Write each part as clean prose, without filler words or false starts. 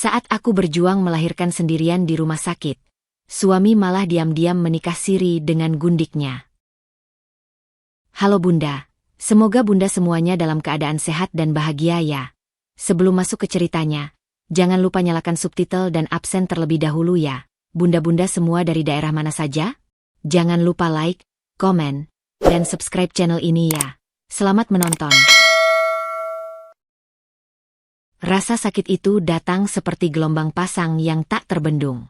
Saat aku berjuang melahirkan sendirian di rumah sakit, suami malah diam-diam menikah siri dengan gundiknya. Halo Bunda, semoga Bunda semuanya dalam keadaan sehat dan bahagia ya. Sebelum masuk ke ceritanya, jangan lupa nyalakan subtitle dan absen terlebih dahulu ya. Bunda-bunda semua dari daerah mana saja? Jangan lupa like, komen, dan subscribe channel ini ya. Selamat menonton. Rasa sakit itu datang seperti gelombang pasang yang tak terbendung.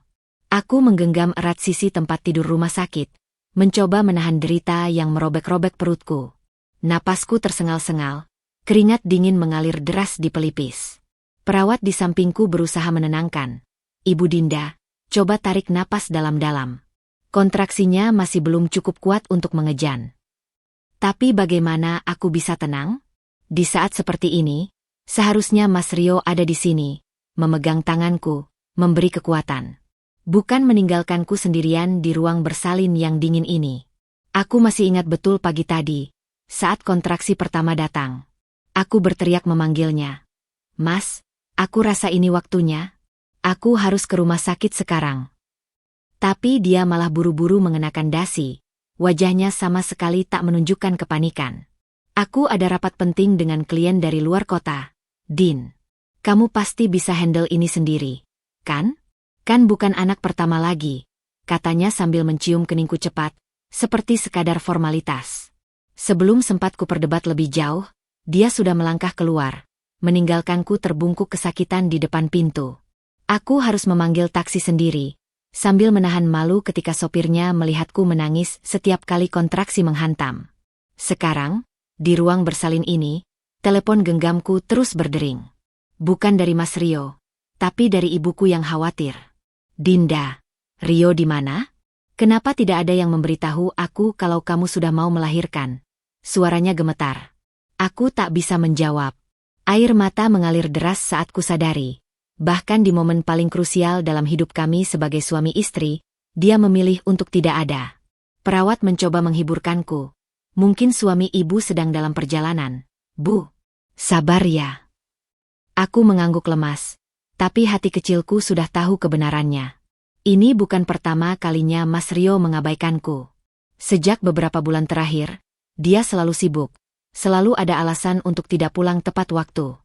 Aku menggenggam erat sisi tempat tidur rumah sakit, mencoba menahan derita yang merobek-robek perutku. Napasku tersengal-sengal, keringat dingin mengalir deras di pelipis. Perawat di sampingku berusaha menenangkan. Ibu Dinda, coba tarik napas dalam-dalam. Kontraksinya masih belum cukup kuat untuk mengejan. Tapi bagaimana aku bisa tenang? Di saat seperti ini, seharusnya Mas Rio ada di sini, memegang tanganku, memberi kekuatan. Bukan meninggalkanku sendirian di ruang bersalin yang dingin ini. Aku masih ingat betul pagi tadi, saat kontraksi pertama datang. Aku berteriak memanggilnya. Mas, aku rasa ini waktunya. Aku harus ke rumah sakit sekarang. Tapi dia malah buru-buru mengenakan dasi. Wajahnya sama sekali tak menunjukkan kepanikan. Aku ada rapat penting dengan klien dari luar kota. Din, kamu pasti bisa handle ini sendiri, kan? Kan bukan anak pertama lagi, katanya sambil mencium keningku cepat, seperti sekadar formalitas. Sebelum sempat ku perdebat lebih jauh, dia sudah melangkah keluar, meninggalkanku terbungkuk kesakitan di depan pintu. Aku harus memanggil taksi sendiri, sambil menahan malu ketika sopirnya melihatku menangis setiap kali kontraksi menghantam. Sekarang, di ruang bersalin ini, telepon genggamku terus berdering. Bukan dari Mas Rio, tapi dari ibuku yang khawatir. Dinda, Rio di mana? Kenapa tidak ada yang memberitahu aku kalau kamu sudah mau melahirkan? Suaranya gemetar. Aku tak bisa menjawab. Air mata mengalir deras saat kusadari. Bahkan di momen paling krusial dalam hidup kami sebagai suami istri, dia memilih untuk tidak ada. Perawat mencoba menghiburkanku. Mungkin suami ibu sedang dalam perjalanan. Bu, sabar ya. Aku mengangguk lemas, tapi hati kecilku sudah tahu kebenarannya. Ini bukan pertama kalinya Mas Rio mengabaikanku. Sejak beberapa bulan terakhir, dia selalu sibuk, selalu ada alasan untuk tidak pulang tepat waktu.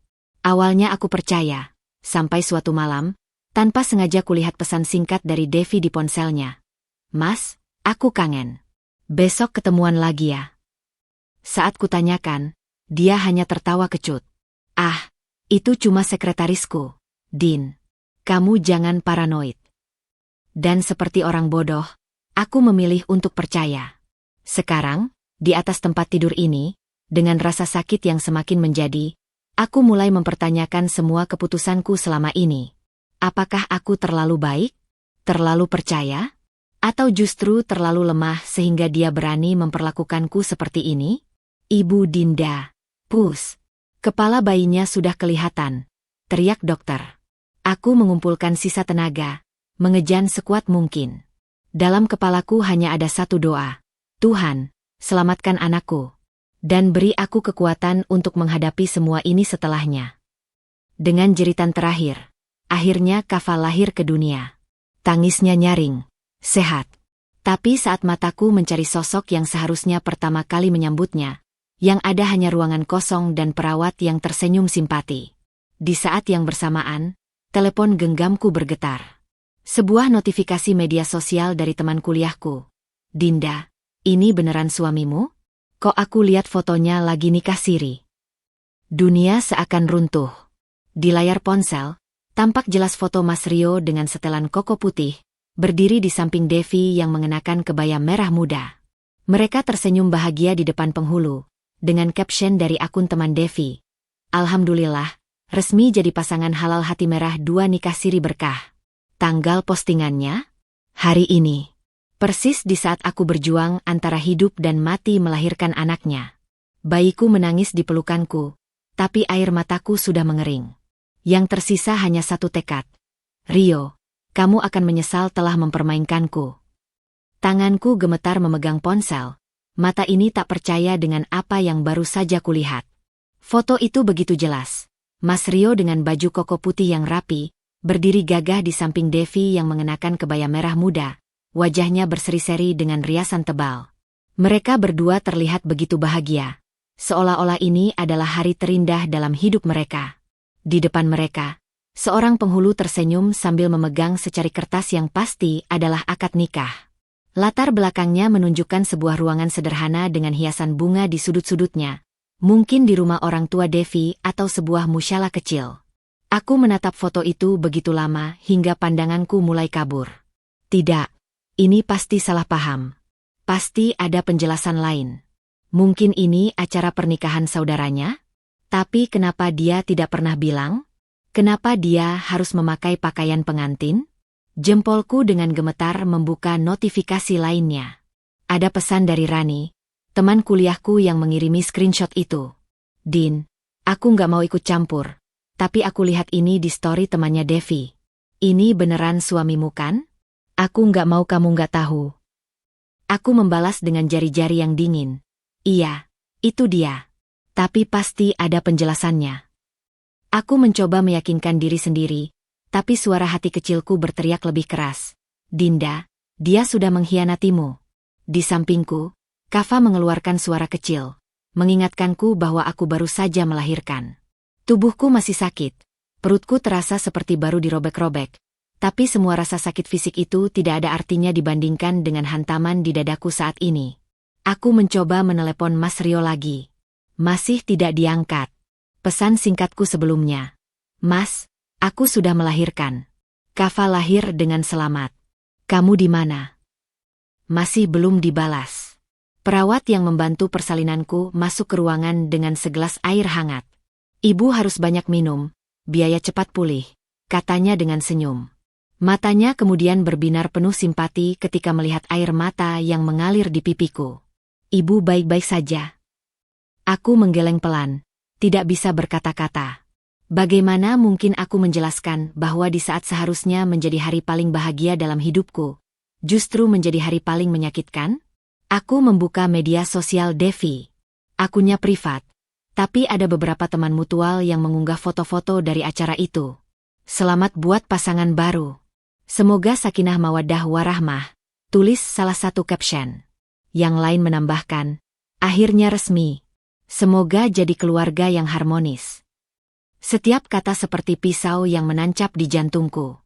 Awalnya aku percaya, sampai suatu malam, tanpa sengaja kulihat pesan singkat dari Devi di ponselnya. Mas, aku kangen. Besok ketemuan lagi ya. Saat kutanyakan, dia hanya tertawa kecut. Ah, itu cuma sekretarisku. Din, kamu jangan paranoid. Dan seperti orang bodoh, aku memilih untuk percaya. Sekarang, di atas tempat tidur ini, dengan rasa sakit yang semakin menjadi, aku mulai mempertanyakan semua keputusanku selama ini. Apakah aku terlalu baik? Terlalu percaya? Atau justru terlalu lemah sehingga dia berani memperlakukanku seperti ini? Ibu Dinda. Pus. Kepala bayinya sudah kelihatan. Teriak dokter. Aku mengumpulkan sisa tenaga, mengejan sekuat mungkin. Dalam kepalaku hanya ada satu doa. Tuhan, selamatkan anakku. Dan beri aku kekuatan untuk menghadapi semua ini setelahnya. Dengan jeritan terakhir, akhirnya Kava lahir ke dunia. Tangisnya nyaring, sehat. Tapi saat mataku mencari sosok yang seharusnya pertama kali menyambutnya, yang ada hanya ruangan kosong dan perawat yang tersenyum simpati. Di saat yang bersamaan, telepon genggamku bergetar. Sebuah notifikasi media sosial dari teman kuliahku. Dinda, ini beneran suamimu? Kok aku lihat fotonya lagi nikah siri? Dunia seakan runtuh. Di layar ponsel, tampak jelas foto Mas Rio dengan setelan koko putih, berdiri di samping Devi yang mengenakan kebaya merah muda. Mereka tersenyum bahagia di depan penghulu, dengan caption dari akun teman Devi. Alhamdulillah, resmi jadi pasangan halal hati merah 2 nikah siri berkah. Tanggal postingannya? Hari ini. Persis di saat aku berjuang antara hidup dan mati melahirkan anaknya. Bayiku menangis di pelukanku, tapi air mataku sudah mengering. Yang tersisa hanya satu tekad. Rio, kamu akan menyesal telah mempermainkanku. Tanganku gemetar memegang ponsel. Mata ini tak percaya dengan apa yang baru saja kulihat. Foto itu begitu jelas. Mas Rio dengan baju koko putih yang rapi, berdiri gagah di samping Devi yang mengenakan kebaya merah muda, wajahnya berseri-seri dengan riasan tebal. Mereka berdua terlihat begitu bahagia, seolah-olah ini adalah hari terindah dalam hidup mereka. Di depan mereka, seorang penghulu tersenyum sambil memegang secari kertas yang pasti adalah akad nikah. Latar belakangnya menunjukkan sebuah ruangan sederhana dengan hiasan bunga di sudut-sudutnya, mungkin di rumah orang tua Devi atau sebuah musyalah kecil. Aku menatap foto itu begitu lama hingga pandanganku mulai kabur. Tidak, ini pasti salah paham. Pasti ada penjelasan lain. Mungkin ini acara pernikahan saudaranya? Tapi kenapa dia tidak pernah bilang? Kenapa dia harus memakai pakaian pengantin? Jempolku dengan gemetar membuka notifikasi lainnya. Ada pesan dari Rani, teman kuliahku yang mengirimi screenshot itu. Din, aku nggak mau ikut campur. Tapi aku lihat ini di story temannya Devi. Ini beneran suamimu kan? Aku nggak mau kamu nggak tahu. Aku membalas dengan jari-jari yang dingin. Iya, itu dia. Tapi pasti ada penjelasannya. Aku mencoba meyakinkan diri sendiri, tapi suara hati kecilku berteriak lebih keras. Dinda, dia sudah mengkhianatimu. Di sampingku, Kava mengeluarkan suara kecil, mengingatkanku bahwa aku baru saja melahirkan. Tubuhku masih sakit, perutku terasa seperti baru dirobek-robek, tapi semua rasa sakit fisik itu tidak ada artinya dibandingkan dengan hantaman di dadaku saat ini. Aku mencoba menelepon Mas Rio lagi. Masih tidak diangkat. Pesan singkatku sebelumnya. Mas, aku sudah melahirkan. Kava lahir dengan selamat. Kamu di mana? Masih belum dibalas. Perawat yang membantu persalinanku masuk ke ruangan dengan segelas air hangat. Ibu harus banyak minum, biaya cepat pulih, katanya dengan senyum. Matanya kemudian berbinar penuh simpati ketika melihat air mata yang mengalir di pipiku. Ibu baik-baik saja. Aku menggeleng pelan, tidak bisa berkata-kata. Bagaimana mungkin aku menjelaskan bahwa di saat seharusnya menjadi hari paling bahagia dalam hidupku, justru menjadi hari paling menyakitkan? Aku membuka media sosial Devi. Akunnya privat. Tapi ada beberapa teman mutual yang mengunggah foto-foto dari acara itu. Selamat buat pasangan baru. Semoga sakinah mawaddah warahmah, tulis salah satu caption. Yang lain menambahkan, akhirnya resmi. Semoga jadi keluarga yang harmonis. Setiap kata seperti pisau yang menancap di jantungku.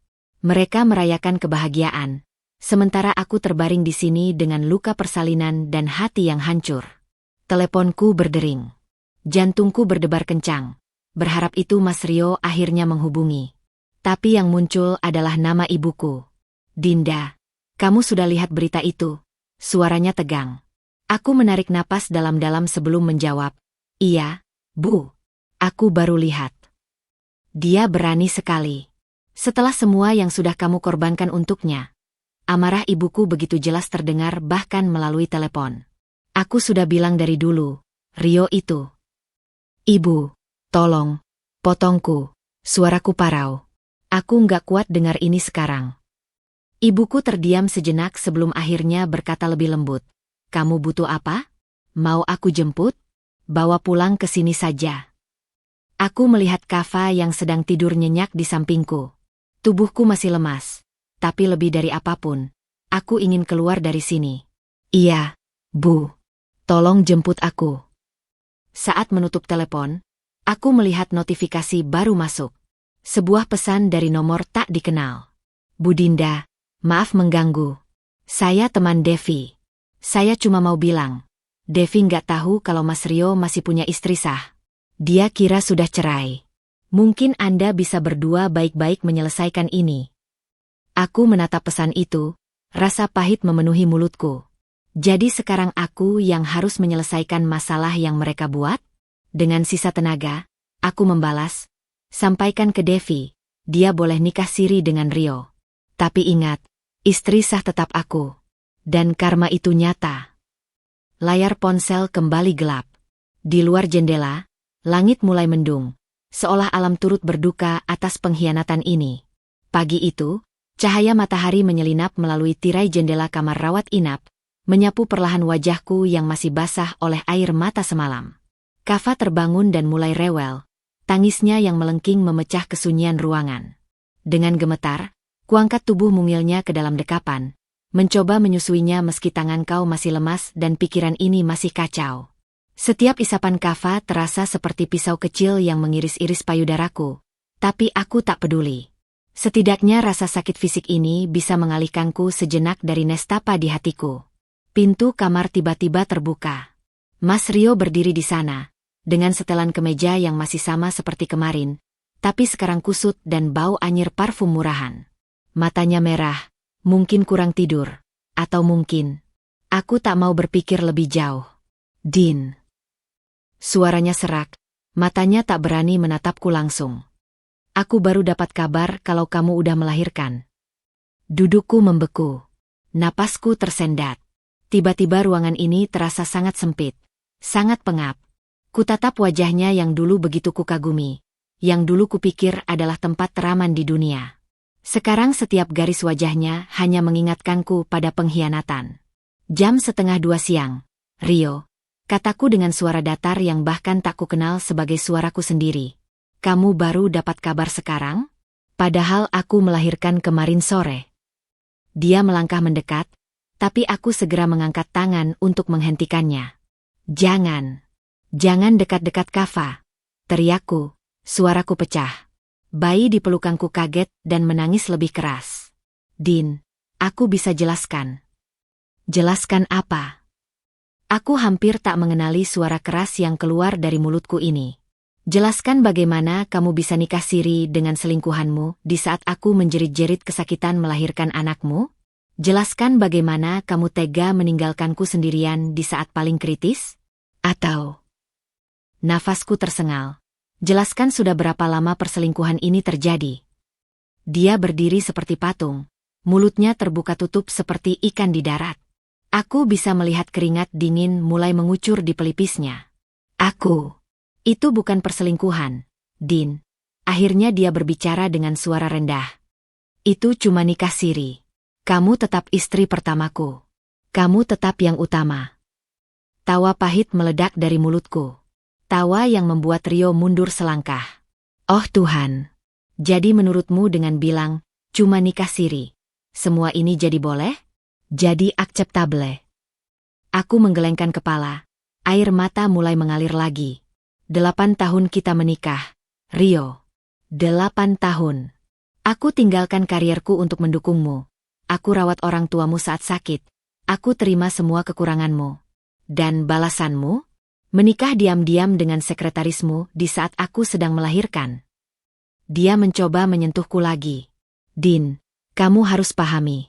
Mereka merayakan kebahagiaan, sementara aku terbaring di sini dengan luka persalinan dan hati yang hancur. Teleponku berdering. Jantungku berdebar kencang, berharap itu Mas Rio akhirnya menghubungi. Tapi yang muncul adalah nama ibuku. Dinda, kamu sudah lihat berita itu? Suaranya tegang. Aku menarik napas dalam-dalam sebelum menjawab. Iya, Bu. Aku baru lihat. Dia berani sekali. Setelah semua yang sudah kamu korbankan untuknya. Amarah ibuku begitu jelas terdengar bahkan melalui telepon. Aku sudah bilang dari dulu, Rio itu. Ibu, tolong, potongku, suaraku parau. Aku nggak kuat dengar ini sekarang. Ibuku terdiam sejenak sebelum akhirnya berkata lebih lembut. Kamu butuh apa? Mau aku jemput? Bawa pulang ke sini saja. Aku melihat Kava yang sedang tidur nyenyak di sampingku. Tubuhku masih lemas, tapi lebih dari apapun, aku ingin keluar dari sini. Iya, Bu. Tolong jemput aku. Saat menutup telepon, aku melihat notifikasi baru masuk. Sebuah pesan dari nomor tak dikenal. Bu Dinda, maaf mengganggu. Saya teman Devi. Saya cuma mau bilang, Devi nggak tahu kalau Mas Rio masih punya istri sah. Dia kira sudah cerai. Mungkin Anda bisa berdua baik-baik menyelesaikan ini. Aku menatap pesan itu, rasa pahit memenuhi mulutku. Jadi sekarang aku yang harus menyelesaikan masalah yang mereka buat? Dengan sisa tenaga, aku membalas, sampaikan ke Devi, dia boleh nikah siri dengan Rio. Tapi ingat, istri sah tetap aku. Dan karma itu nyata. Layar ponsel kembali gelap. Di luar jendela, langit mulai mendung, seolah alam turut berduka atas pengkhianatan ini. Pagi itu, cahaya matahari menyelinap melalui tirai jendela kamar rawat inap, menyapu perlahan wajahku yang masih basah oleh air mata semalam. Kava terbangun dan mulai rewel, tangisnya yang melengking memecah kesunyian ruangan. Dengan gemetar, kuangkat tubuh mungilnya ke dalam dekapan, mencoba menyusuinya meski tangan kau masih lemas dan pikiran ini masih kacau. Setiap isapan kava terasa seperti pisau kecil yang mengiris-iris payudaraku, tapi aku tak peduli. Setidaknya rasa sakit fisik ini bisa mengalihkanku sejenak dari nestapa di hatiku. Pintu kamar tiba-tiba terbuka. Mas Rio berdiri di sana, dengan setelan kemeja yang masih sama seperti kemarin, tapi sekarang kusut dan bau anyir parfum murahan. Matanya merah, mungkin kurang tidur, atau mungkin aku tak mau berpikir lebih jauh. Din. Suaranya serak, matanya tak berani menatapku langsung. Aku baru dapat kabar kalau kamu udah melahirkan. Dudukku membeku. Napasku tersendat. Tiba-tiba ruangan ini terasa sangat sempit, sangat pengap. Kutatap wajahnya yang dulu begitu kukagumi, yang dulu kupikir adalah tempat teraman di dunia. Sekarang setiap garis wajahnya hanya mengingatkanku pada pengkhianatan. Jam 1:30 siang, Rio. Kataku dengan suara datar yang bahkan tak kukenal sebagai suaraku sendiri. Kamu baru dapat kabar sekarang? Padahal aku melahirkan kemarin sore. Dia melangkah mendekat, tapi aku segera mengangkat tangan untuk menghentikannya. Jangan. Jangan dekat-dekat Kava. Teriakku, suaraku pecah. Bayi di pelukanku kaget dan menangis lebih keras. Din, aku bisa jelaskan. Jelaskan apa? Aku hampir tak mengenali suara keras yang keluar dari mulutku ini. Jelaskan bagaimana kamu bisa nikah siri dengan selingkuhanmu di saat aku menjerit-jerit kesakitan melahirkan anakmu? Jelaskan bagaimana kamu tega meninggalkanku sendirian di saat paling kritis? Atau... Nafasku tersengal. Jelaskan sudah berapa lama perselingkuhan ini terjadi. Dia berdiri seperti patung. Mulutnya terbuka tutup seperti ikan di darat. Aku bisa melihat keringat dingin mulai mengucur di pelipisnya. Itu bukan perselingkuhan, Din. Akhirnya dia berbicara dengan suara rendah. Itu cuma nikah siri. Kamu tetap istri pertamaku. Kamu tetap yang utama. Tawa pahit meledak dari mulutku. Tawa yang membuat Rio mundur selangkah. Oh Tuhan. Jadi menurutmu dengan bilang, cuma nikah siri, semua ini jadi boleh? Jadi akseptable. Aku menggelengkan kepala. Air mata mulai mengalir lagi. 8 tahun kita menikah, Rio. 8 tahun. Aku tinggalkan karierku untuk mendukungmu. Aku rawat orang tuamu saat sakit. Aku terima semua kekuranganmu. Dan balasanmu? Menikah diam-diam dengan sekretarismu di saat aku sedang melahirkan. Dia mencoba menyentuhku lagi. Din, kamu harus pahami.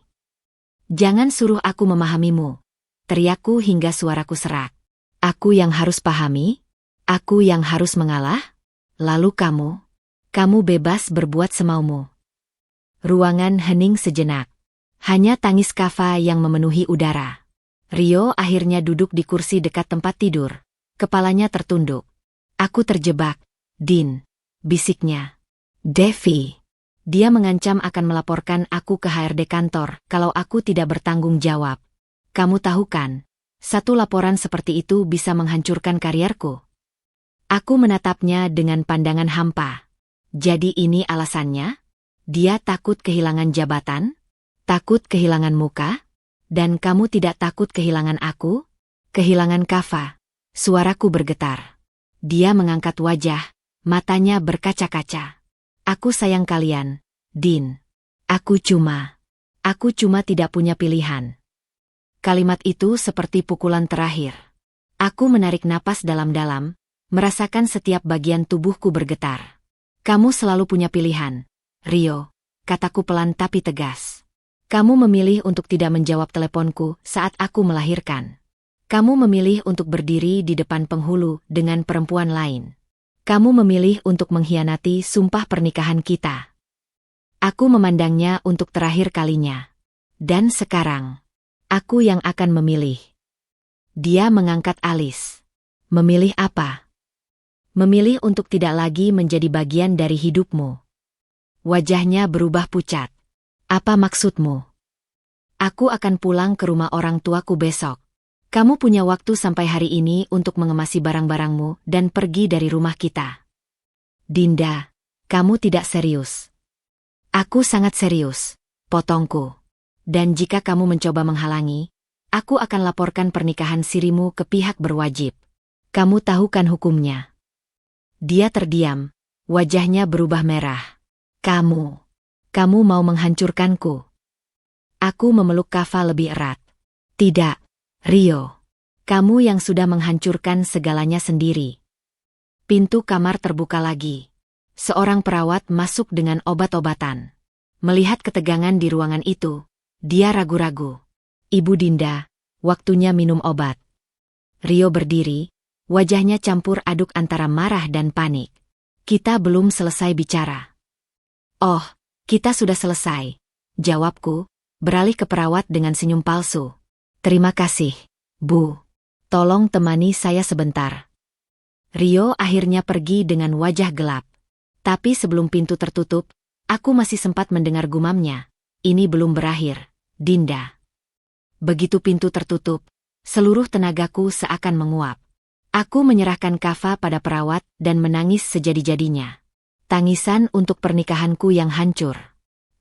Jangan suruh aku memahamimu. Teriakku hingga suaraku serak. Aku yang harus pahami? Aku yang harus mengalah? Lalu kamu bebas berbuat semaumu. Ruangan hening sejenak. Hanya tangis Kava yang memenuhi udara. Rio akhirnya duduk di kursi dekat tempat tidur. Kepalanya tertunduk. Aku terjebak, Din, bisiknya. Devi. Dia mengancam akan melaporkan aku ke HRD kantor kalau aku tidak bertanggung jawab. Kamu tahu kan, satu laporan seperti itu bisa menghancurkan karierku. Aku menatapnya dengan pandangan hampa. Jadi ini alasannya? Dia takut kehilangan jabatan? Takut kehilangan muka? Dan kamu tidak takut kehilangan aku? Kehilangan Kava? Suaraku bergetar. Dia mengangkat wajah, matanya berkaca-kaca. Aku sayang kalian, Din. Aku cuma tidak punya pilihan. Kalimat itu seperti pukulan terakhir. Aku menarik napas dalam-dalam, merasakan setiap bagian tubuhku bergetar. Kamu selalu punya pilihan, Rio, kataku pelan tapi tegas. Kamu memilih untuk tidak menjawab teleponku saat aku melahirkan. Kamu memilih untuk berdiri di depan penghulu dengan perempuan lain. Kamu memilih untuk mengkhianati sumpah pernikahan kita. Aku memandangnya untuk terakhir kalinya. Dan sekarang, aku yang akan memilih. Dia mengangkat alis. Memilih apa? Memilih untuk tidak lagi menjadi bagian dari hidupmu. Wajahnya berubah pucat. Apa maksudmu? Aku akan pulang ke rumah orang tuaku besok. Kamu punya waktu sampai hari ini untuk mengemasi barang-barangmu dan pergi dari rumah kita. Dinda, kamu tidak serius. Aku sangat serius, potongku. Dan jika kamu mencoba menghalangi, aku akan laporkan pernikahan sirimu ke pihak berwajib. Kamu tahu kan hukumnya? Dia terdiam, wajahnya berubah merah. Kamu mau menghancurkanku? Aku memeluk Kava lebih erat. Tidak, Rio. Kamu yang sudah menghancurkan segalanya sendiri. Pintu kamar terbuka lagi. Seorang perawat masuk dengan obat-obatan. Melihat ketegangan di ruangan itu, dia ragu-ragu. Ibu Dinda, waktunya minum obat. Rio berdiri, wajahnya campur aduk antara marah dan panik. Kita belum selesai bicara. Oh, kita sudah selesai, jawabku, beralih ke perawat dengan senyum palsu. Terima kasih, Bu. Tolong temani saya sebentar. Rio akhirnya pergi dengan wajah gelap. Tapi sebelum pintu tertutup, aku masih sempat mendengar gumamnya. Ini belum berakhir, Dinda. Begitu pintu tertutup, seluruh tenagaku seakan menguap. Aku menyerahkan Kava pada perawat dan menangis sejadi-jadinya. Tangisan untuk pernikahanku yang hancur.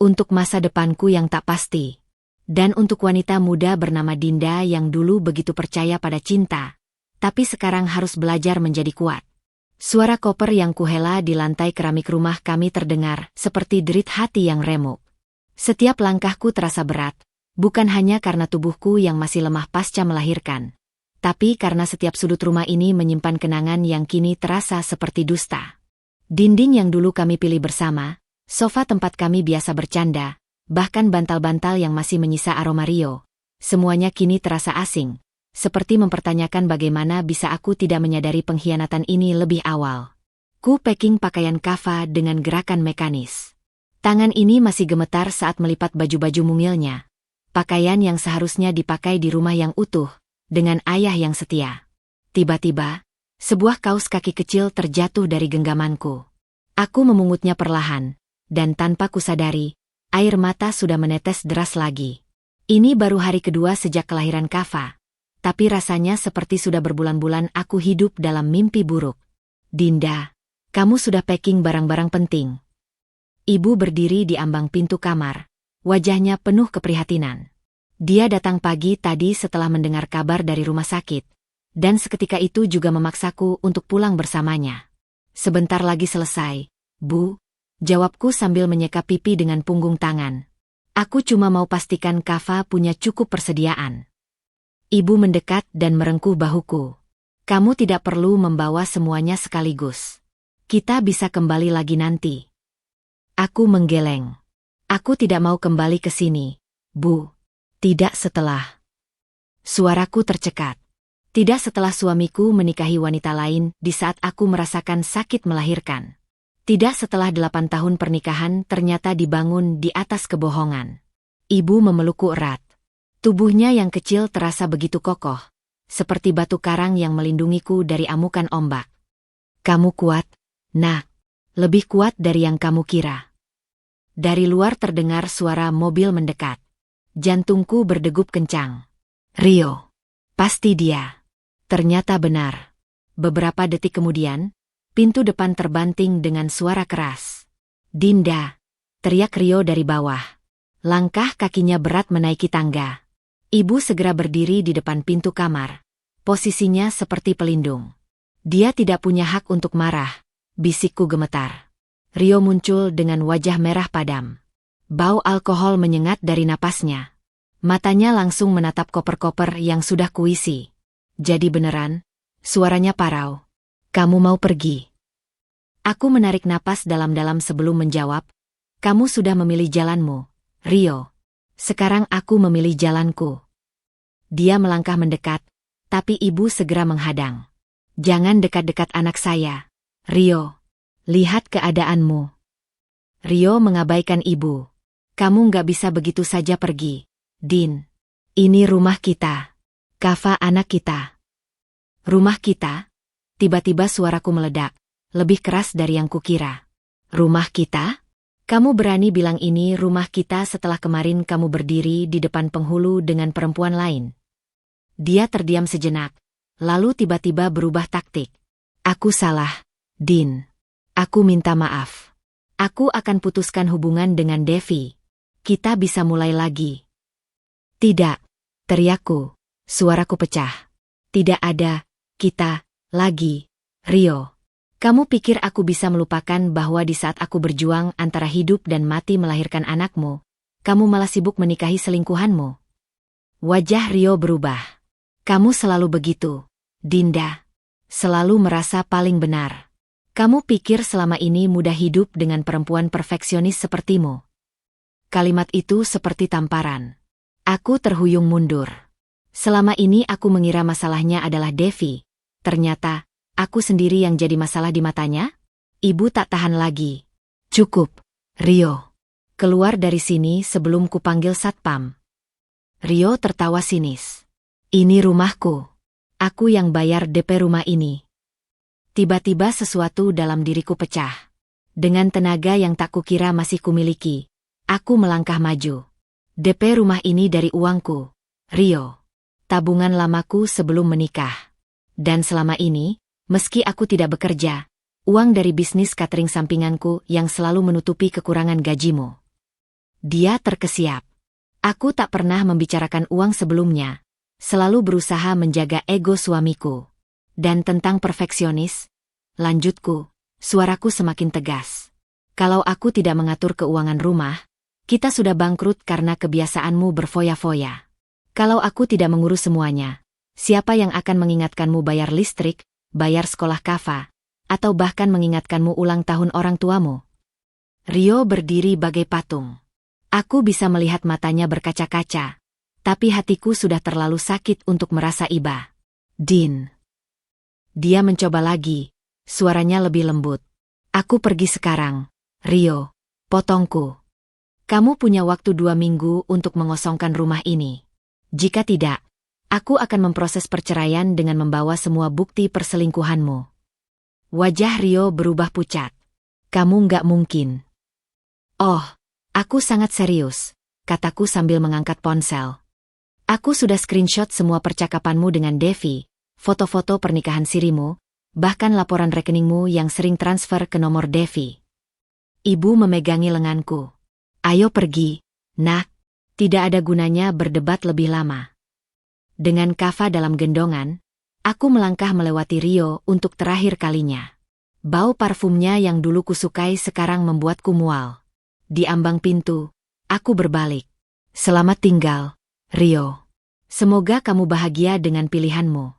Untuk masa depanku yang tak pasti. Dan untuk wanita muda bernama Dinda yang dulu begitu percaya pada cinta, tapi sekarang harus belajar menjadi kuat. Suara koper yang kuhela di lantai keramik rumah kami terdengar seperti derit hati yang remuk. Setiap langkahku terasa berat, bukan hanya karena tubuhku yang masih lemah pasca melahirkan, tapi karena setiap sudut rumah ini menyimpan kenangan yang kini terasa seperti dusta. Dinding yang dulu kami pilih bersama, sofa tempat kami biasa bercanda, bahkan bantal-bantal yang masih menyisa aroma Rio, semuanya kini terasa asing, seperti mempertanyakan bagaimana bisa aku tidak menyadari pengkhianatan ini lebih awal. Ku packing pakaian Kava dengan gerakan mekanis. Tangan ini masih gemetar saat melipat baju-baju mungilnya. Pakaian yang seharusnya dipakai di rumah yang utuh, dengan ayah yang setia. Tiba-tiba, sebuah kaos kaki kecil terjatuh dari genggamanku. Aku memungutnya perlahan, dan tanpa kusadari, air mata sudah menetes deras lagi. Ini baru hari kedua sejak kelahiran Kava. Tapi rasanya seperti sudah berbulan-bulan aku hidup dalam mimpi buruk. Dinda, kamu sudah packing barang-barang penting. Ibu berdiri di ambang pintu kamar, wajahnya penuh keprihatinan. Dia datang pagi tadi setelah mendengar kabar dari rumah sakit, dan seketika itu juga memaksaku untuk pulang bersamanya. Sebentar lagi selesai, Bu, jawabku sambil menyeka pipi dengan punggung tangan. Aku cuma mau pastikan Kava punya cukup persediaan. Ibu mendekat dan merengkuh bahuku. Kamu tidak perlu membawa semuanya sekaligus. Kita bisa kembali lagi nanti. Aku menggeleng. Aku tidak mau kembali ke sini, Bu. Tidak setelah. Suaraku tercekat. Tidak setelah suamiku menikahi wanita lain di saat aku merasakan sakit melahirkan. Tidak setelah 8 tahun pernikahan ternyata dibangun di atas kebohongan. Ibu memelukku erat. Tubuhnya yang kecil terasa begitu kokoh, seperti batu karang yang melindungiku dari amukan ombak. Kamu kuat, Nak. Lebih kuat dari yang kamu kira. Dari luar terdengar suara mobil mendekat. Jantungku berdegup kencang. Rio. Pasti dia. Ternyata benar. Beberapa detik kemudian, pintu depan terbanting dengan suara keras. Dinda. Teriak Rio dari bawah. Langkah kakinya berat menaiki tangga. Ibu segera berdiri di depan pintu kamar. Posisinya seperti pelindung. Dia tidak punya hak untuk marah, bisikku gemetar. Rio muncul dengan wajah merah padam. Bau alkohol menyengat dari napasnya. Matanya langsung menatap koper-koper yang sudah kuisi. Jadi beneran? Suaranya parau. Kamu mau pergi? Aku menarik napas dalam-dalam sebelum menjawab. Kamu sudah memilih jalanmu, Rio. Sekarang aku memilih jalanku. Dia melangkah mendekat, tapi ibu segera menghadang. Jangan dekat-dekat anak saya, Rio. Lihat keadaanmu. Rio mengabaikan ibu. Kamu nggak bisa begitu saja pergi, Din. Ini rumah kita. Kava anak kita. Rumah kita? Tiba-tiba suaraku meledak, lebih keras dari yang kukira. Rumah kita? Kamu berani bilang ini rumah kita setelah kemarin kamu berdiri di depan penghulu dengan perempuan lain. Dia terdiam sejenak, lalu tiba-tiba berubah taktik. Aku salah, Din. Aku minta maaf. Aku akan putuskan hubungan dengan Devi. Kita bisa mulai lagi. Tidak, teriakku. Suaraku pecah. Tidak ada kita lagi, Rio. Kamu pikir aku bisa melupakan bahwa di saat aku berjuang antara hidup dan mati melahirkan anakmu, kamu malah sibuk menikahi selingkuhanmu? Wajah Rio berubah. Kamu selalu begitu, Dinda. Selalu merasa paling benar. Kamu pikir selama ini mudah hidup dengan perempuan perfeksionis sepertimu? Kalimat itu seperti tamparan. Aku terhuyung mundur. Selama ini aku mengira masalahnya adalah Devi. Ternyata, aku sendiri yang jadi masalah di matanya? Ibu tak tahan lagi. Cukup, Rio. Keluar dari sini sebelum kupanggil satpam. Rio tertawa sinis. Ini rumahku. Aku yang bayar DP rumah ini. Tiba-tiba sesuatu dalam diriku pecah. Dengan tenaga yang tak kukira masih kumiliki, aku melangkah maju. DP rumah ini dari uangku, Rio. Tabungan lamaku sebelum menikah. Dan selama ini, meski aku tidak bekerja, uang dari bisnis catering sampinganku yang selalu menutupi kekurangan gajimu. Dia terkesiap. Aku tak pernah membicarakan uang sebelumnya, selalu berusaha menjaga ego suamiku. Dan tentang perfeksionis, lanjutku, suaraku semakin tegas. Kalau aku tidak mengatur keuangan rumah, kita sudah bangkrut karena kebiasaanmu berfoya-foya. Kalau aku tidak mengurus semuanya, siapa yang akan mengingatkanmu bayar listrik, bayar sekolah Kava, atau bahkan mengingatkanmu ulang tahun orang tuamu? Rio berdiri bagai patung. Aku bisa melihat matanya berkaca-kaca, tapi hatiku sudah terlalu sakit untuk merasa iba. Din. Dia mencoba lagi, suaranya lebih lembut. Aku pergi sekarang, Rio, potongku. Kamu punya waktu 2 minggu untuk mengosongkan rumah ini. Jika tidak, aku akan memproses perceraian dengan membawa semua bukti perselingkuhanmu. Wajah Rio berubah pucat. Kamu nggak mungkin. Oh, aku sangat serius, kataku sambil mengangkat ponsel. Aku sudah screenshot semua percakapanmu dengan Devi, foto-foto pernikahan sirimu, bahkan laporan rekeningmu yang sering transfer ke nomor Devi. Ibu memegangi lenganku. Ayo pergi, nak. Tidak ada gunanya berdebat lebih lama. Dengan Kava dalam gendongan, aku melangkah melewati Rio untuk terakhir kalinya. Bau parfumnya yang dulu kusukai sekarang membuatku mual. Di ambang pintu, aku berbalik. Selamat tinggal, Rio. Semoga kamu bahagia dengan pilihanmu.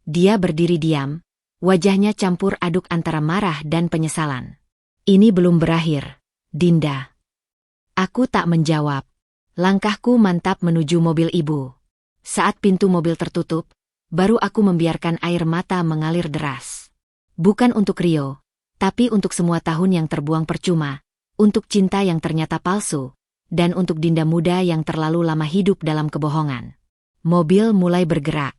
Dia berdiri diam, wajahnya campur aduk antara marah dan penyesalan. Ini belum berakhir, Dinda. Aku tak menjawab. Langkahku mantap menuju mobil ibu. Saat pintu mobil tertutup, baru aku membiarkan air mata mengalir deras. Bukan untuk Rio, tapi untuk semua tahun yang terbuang percuma, untuk cinta yang ternyata palsu, dan untuk Dinda muda yang terlalu lama hidup dalam kebohongan. Mobil mulai bergerak.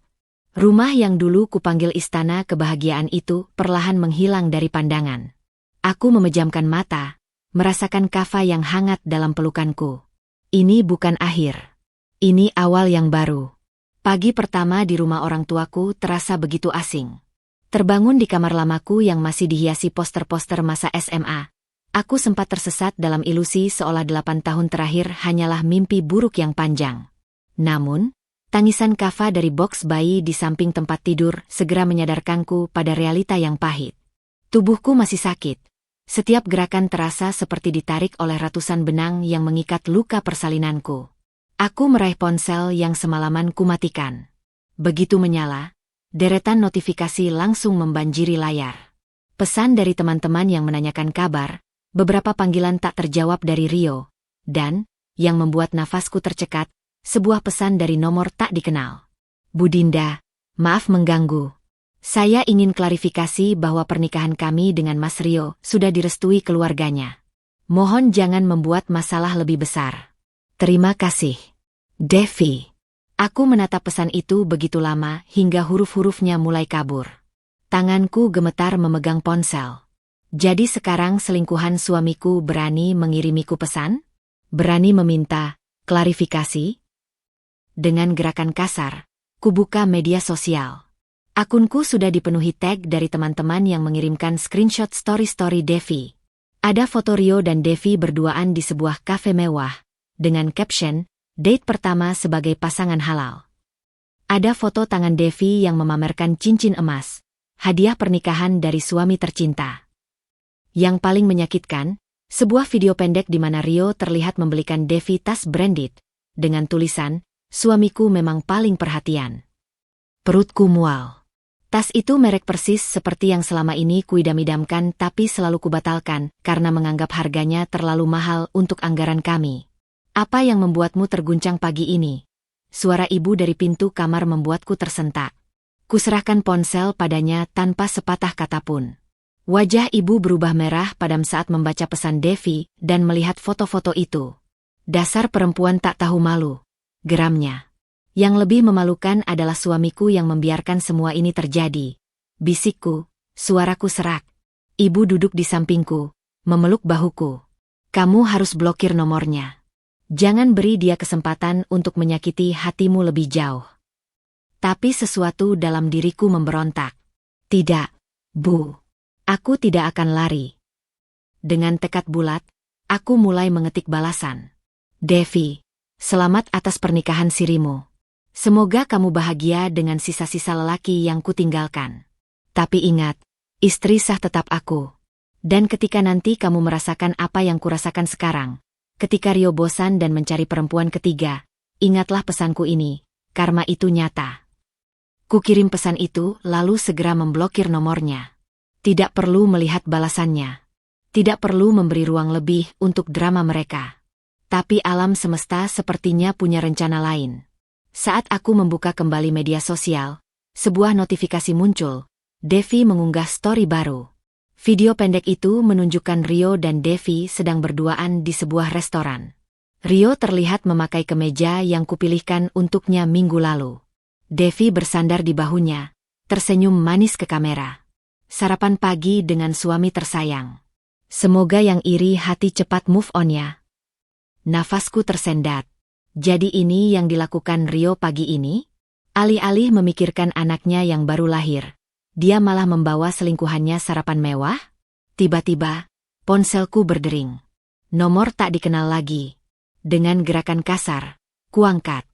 Rumah yang dulu kupanggil istana kebahagiaan itu perlahan menghilang dari pandangan. Aku memejamkan mata, merasakan Kava yang hangat dalam pelukanku. Ini bukan akhir. Ini awal yang baru. Pagi pertama di rumah orang tuaku terasa begitu asing. Terbangun di kamar lamaku yang masih dihiasi poster-poster masa SMA. Aku sempat tersesat dalam ilusi seolah 8 tahun terakhir hanyalah mimpi buruk yang panjang. Namun, tangisan Kava dari boks bayi di samping tempat tidur segera menyadarkanku pada realita yang pahit. Tubuhku masih sakit. Setiap gerakan terasa seperti ditarik oleh ratusan benang yang mengikat luka persalinanku. Aku meraih ponsel yang semalaman kumatikan. Begitu menyala, deretan notifikasi langsung membanjiri layar. Pesan dari teman-teman yang menanyakan kabar, beberapa panggilan tak terjawab dari Rio, dan, yang membuat nafasku tercekat, sebuah pesan dari nomor tak dikenal. Bu Dinda, maaf mengganggu. Saya ingin klarifikasi bahwa pernikahan kami dengan Mas Rio sudah direstui keluarganya. Mohon jangan membuat masalah lebih besar. Terima kasih. Devi. Aku menatap pesan itu begitu lama hingga huruf-hurufnya mulai kabur. Tanganku gemetar memegang ponsel. Jadi sekarang selingkuhan suamiku berani mengirimiku pesan? Berani meminta klarifikasi? Dengan gerakan kasar, kubuka media sosial. Akunku sudah dipenuhi tag dari teman-teman yang mengirimkan screenshot story-story Devi. Ada foto Rio dan Devi berduaan di sebuah kafe mewah, dengan caption, date pertama sebagai pasangan halal. Ada foto tangan Devi yang memamerkan cincin emas, hadiah pernikahan dari suami tercinta. Yang paling menyakitkan, sebuah video pendek di mana Rio terlihat membelikan Devi tas branded, dengan tulisan, suamiku memang paling perhatian. Perutku mual. Tas itu merek persis seperti yang selama ini kuidam-idamkan tapi selalu kubatalkan karena menganggap harganya terlalu mahal untuk anggaran kami. Apa yang membuatmu terguncang pagi ini? Suara ibu dari pintu kamar membuatku tersentak. Kuserahkan ponsel padanya tanpa sepatah kata pun. Wajah ibu berubah merah padam saat membaca pesan Devi dan melihat foto-foto itu. Dasar perempuan tak tahu malu, geramnya. Yang lebih memalukan adalah suamiku yang membiarkan semua ini terjadi. Bisikku, suaraku serak. Ibu duduk di sampingku, memeluk bahuku. Kamu harus blokir nomornya. Jangan beri dia kesempatan untuk menyakiti hatimu lebih jauh. Tapi sesuatu dalam diriku memberontak. Tidak, Bu. Aku tidak akan lari. Dengan tekad bulat, aku mulai mengetik balasan. Devi, selamat atas pernikahan sirimu. Semoga kamu bahagia dengan sisa-sisa lelaki yang kutinggalkan. Tapi ingat, istri sah tetap aku. Dan ketika nanti kamu merasakan apa yang kurasakan sekarang, ketika Rio bosan dan mencari perempuan ketiga, ingatlah pesanku ini, karma itu nyata. Kukirim pesan itu lalu segera memblokir nomornya. Tidak perlu melihat balasannya. Tidak perlu memberi ruang lebih untuk drama mereka. Tapi alam semesta sepertinya punya rencana lain. Saat aku membuka kembali media sosial, sebuah notifikasi muncul. Devi mengunggah story baru. Video pendek itu menunjukkan Rio dan Devi sedang berduaan di sebuah restoran. Rio terlihat memakai kemeja yang kupilihkan untuknya minggu lalu. Devi bersandar di bahunya, tersenyum manis ke kamera. Sarapan pagi dengan suami tersayang. Semoga yang iri hati cepat move on ya. Nafasku tersendat. Jadi ini yang dilakukan Rio pagi ini? Alih-alih memikirkan anaknya yang baru lahir, dia malah membawa selingkuhannya sarapan mewah? Tiba-tiba, ponselku berdering. Nomor tak dikenal lagi. Dengan gerakan kasar, kuangkat.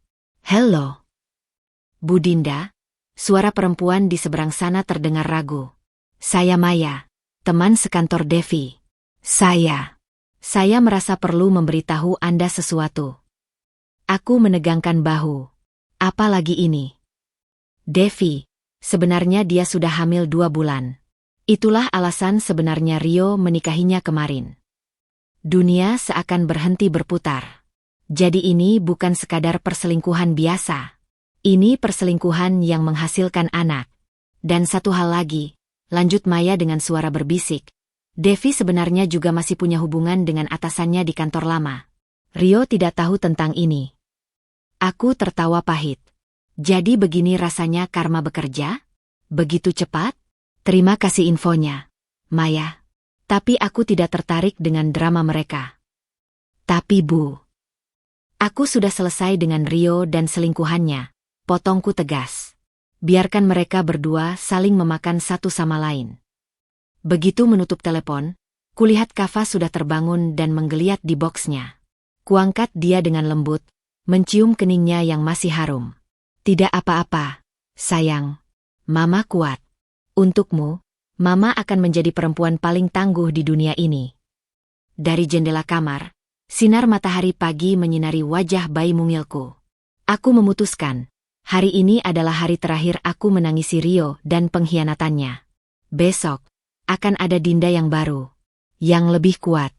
Hello. Bu Dinda, suara perempuan di seberang sana terdengar ragu. Saya Maya, teman sekantor Devi. Saya merasa perlu memberitahu Anda sesuatu. Aku menegangkan bahu. Apa lagi ini? Devi, sebenarnya dia sudah hamil 2 bulan. Itulah alasan sebenarnya Rio menikahinya kemarin. Dunia seakan berhenti berputar. Jadi ini bukan sekadar perselingkuhan biasa. Ini perselingkuhan yang menghasilkan anak. Dan satu hal lagi, lanjut Maya dengan suara berbisik. Devi sebenarnya juga masih punya hubungan dengan atasannya di kantor lama. Rio tidak tahu tentang ini. Aku tertawa pahit. Jadi begini rasanya karma bekerja? Begitu cepat? Terima kasih infonya, Maya. Tapi aku tidak tertarik dengan drama mereka. Tapi Bu, aku sudah selesai dengan Rio dan selingkuhannya, potongku tegas. Biarkan mereka berdua saling memakan satu sama lain. Begitu menutup telepon, kulihat Kava sudah terbangun dan menggeliat di boksnya. Kuangkat dia dengan lembut, mencium keningnya yang masih harum. Tidak apa-apa, sayang. Mama kuat. Untukmu, Mama akan menjadi perempuan paling tangguh di dunia ini. Dari jendela kamar, sinar matahari pagi menyinari wajah bayi mungilku. Aku memutuskan, hari ini adalah hari terakhir aku menangisi Rio dan pengkhianatannya. Besok, akan ada Dinda yang baru. Yang lebih kuat.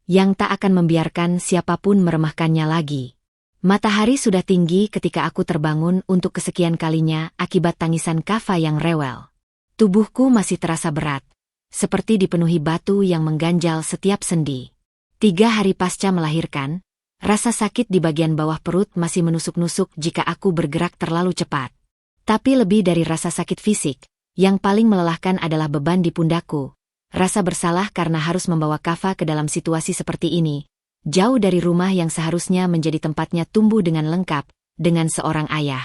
Yang tak akan membiarkan siapapun meremehkannya lagi. Matahari sudah tinggi ketika aku terbangun untuk kesekian kalinya akibat tangisan Kava yang rewel. Tubuhku masih terasa berat, seperti dipenuhi batu yang mengganjal setiap sendi. 3 hari pasca melahirkan, rasa sakit di bagian bawah perut masih menusuk-nusuk jika aku bergerak terlalu cepat. Tapi lebih dari rasa sakit fisik, yang paling melelahkan adalah beban di pundakku. Rasa bersalah karena harus membawa Kava ke dalam situasi seperti ini. Jauh dari rumah yang seharusnya menjadi tempatnya tumbuh dengan lengkap, dengan seorang ayah.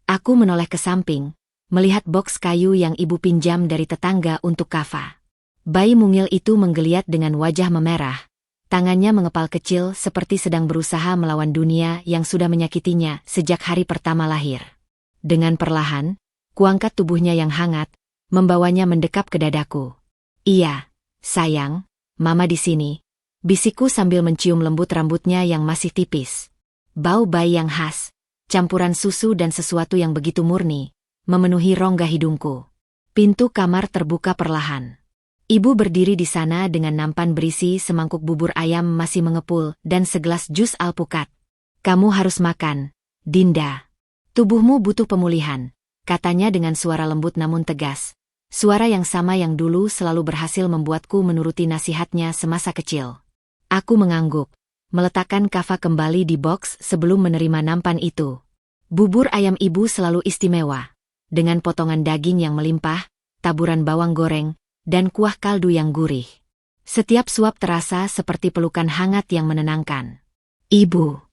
Aku menoleh ke samping, melihat boks kayu yang ibu pinjam dari tetangga untuk Kava. Bayi mungil itu menggeliat dengan wajah memerah. Tangannya mengepal kecil seperti sedang berusaha melawan dunia yang sudah menyakitinya sejak hari pertama lahir. Dengan perlahan, kuangkat tubuhnya yang hangat, membawanya mendekap ke dadaku. Iya, sayang, Mama di sini, bisikku sambil mencium lembut rambutnya yang masih tipis. Bau bayi yang khas, campuran susu dan sesuatu yang begitu murni, memenuhi rongga hidungku. Pintu kamar terbuka perlahan. Ibu berdiri di sana dengan nampan berisi semangkuk bubur ayam masih mengepul dan segelas jus alpukat. Kamu harus makan, Dinda. Tubuhmu butuh pemulihan, katanya dengan suara lembut namun tegas. Suara yang sama yang dulu selalu berhasil membuatku menuruti nasihatnya semasa kecil. Aku mengangguk, meletakkan Kava kembali di box sebelum menerima nampan itu. Bubur ayam ibu selalu istimewa, dengan potongan daging yang melimpah, taburan bawang goreng, dan kuah kaldu yang gurih. Setiap suap terasa seperti pelukan hangat yang menenangkan. Ibu.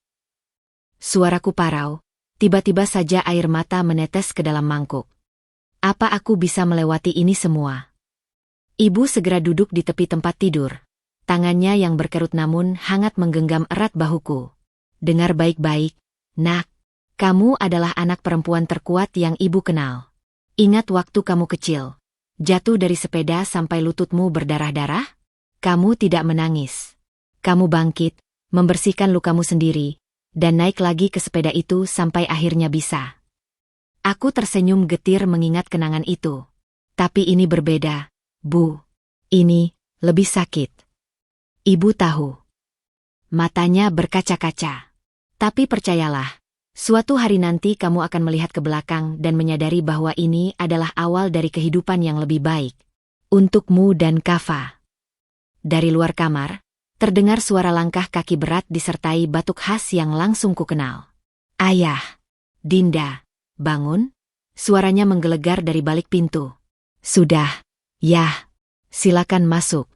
Suaraku parau, tiba-tiba saja air mata menetes ke dalam mangkuk. Apa aku bisa melewati ini semua? Ibu segera duduk di tepi tempat tidur. Tangannya yang berkerut namun hangat menggenggam erat bahuku. Dengar baik-baik, Nak. Kamu adalah anak perempuan terkuat yang ibu kenal. Ingat waktu kamu kecil. Jatuh dari sepeda sampai lututmu berdarah-darah? Kamu tidak menangis. Kamu bangkit, membersihkan lukamu sendiri, dan naik lagi ke sepeda itu sampai akhirnya bisa. Aku tersenyum getir mengingat kenangan itu. Tapi ini berbeda, Bu. Ini lebih sakit. Ibu tahu. Matanya berkaca-kaca. Tapi percayalah, suatu hari nanti kamu akan melihat ke belakang dan menyadari bahwa ini adalah awal dari kehidupan yang lebih baik. Untukmu dan Kava. Dari luar kamar, terdengar suara langkah kaki berat disertai batuk khas yang langsung kukenal. Ayah. Dinda. Bangun. Suaranya menggelegar dari balik pintu. Sudah. Yah. Silakan masuk.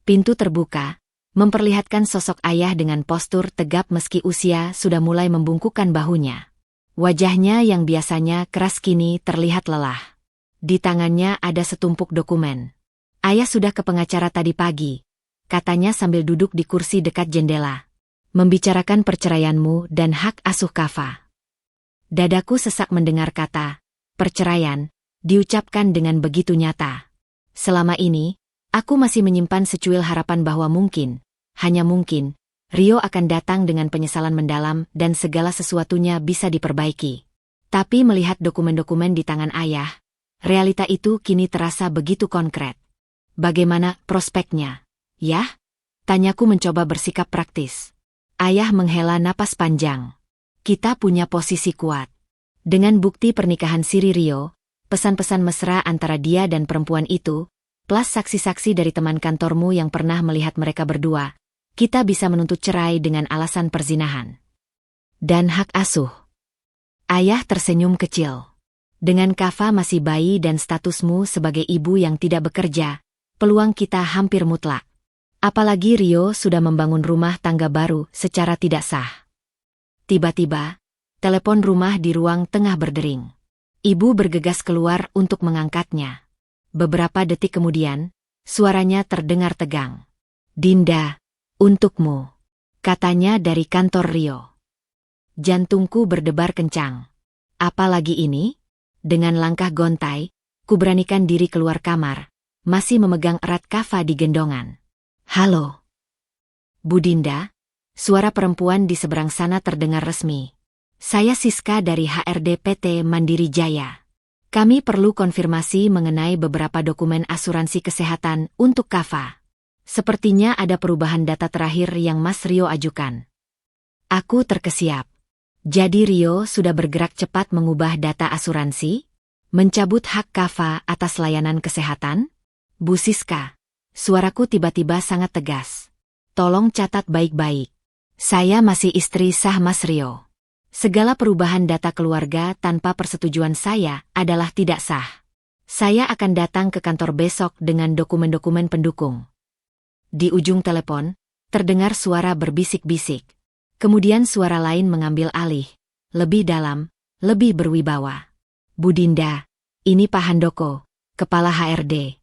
Pintu terbuka, memperlihatkan sosok ayah dengan postur tegap meski usia sudah mulai membungkukkan bahunya. Wajahnya yang biasanya keras kini terlihat lelah. Di tangannya ada setumpuk dokumen. Ayah sudah ke pengacara tadi pagi, katanya sambil duduk di kursi dekat jendela. Membicarakan perceraianmu dan hak asuh Kava. Dadaku sesak mendengar kata, perceraian, diucapkan dengan begitu nyata. Selama ini, aku masih menyimpan secuil harapan bahwa mungkin, hanya mungkin, Rio akan datang dengan penyesalan mendalam dan segala sesuatunya bisa diperbaiki. Tapi melihat dokumen-dokumen di tangan ayah, realita itu kini terasa begitu konkret. Bagaimana prospeknya? Yah? Tanyaku mencoba bersikap praktis. Ayah menghela napas panjang. Kita punya posisi kuat. Dengan bukti pernikahan siri Rio, pesan-pesan mesra antara dia dan perempuan itu, plus saksi-saksi dari teman kantormu yang pernah melihat mereka berdua, kita bisa menuntut cerai dengan alasan perzinahan. Dan hak asuh. Ayah tersenyum kecil. Dengan Kava masih bayi dan statusmu sebagai ibu yang tidak bekerja, peluang kita hampir mutlak. Apalagi Rio sudah membangun rumah tangga baru secara tidak sah. Tiba-tiba, telepon rumah di ruang tengah berdering. Ibu bergegas keluar untuk mengangkatnya. Beberapa detik kemudian, suaranya terdengar tegang. Dinda, untukmu, katanya dari kantor Rio. Jantungku berdebar kencang. Apalagi ini? Dengan langkah gontai, kuberanikan diri keluar kamar, masih memegang erat Kava di gendongan. Halo. Bu Dinda, suara perempuan di seberang sana terdengar resmi. Saya Siska dari HRD PT Mandiri Jaya. Kami perlu konfirmasi mengenai beberapa dokumen asuransi kesehatan untuk Kava. Sepertinya ada perubahan data terakhir yang Mas Rio ajukan. Aku terkesiap. Jadi Rio sudah bergerak cepat mengubah data asuransi? Mencabut hak Kava atas layanan kesehatan? Bu Siska, suaraku tiba-tiba sangat tegas. Tolong catat baik-baik. Saya masih istri sah Mas Rio. Segala perubahan data keluarga tanpa persetujuan saya adalah tidak sah. Saya akan datang ke kantor besok dengan dokumen-dokumen pendukung. Di ujung telepon, terdengar suara berbisik-bisik. Kemudian suara lain mengambil alih, lebih dalam, lebih berwibawa. Bu Dinda, ini Pak Handoko, Kepala HRD.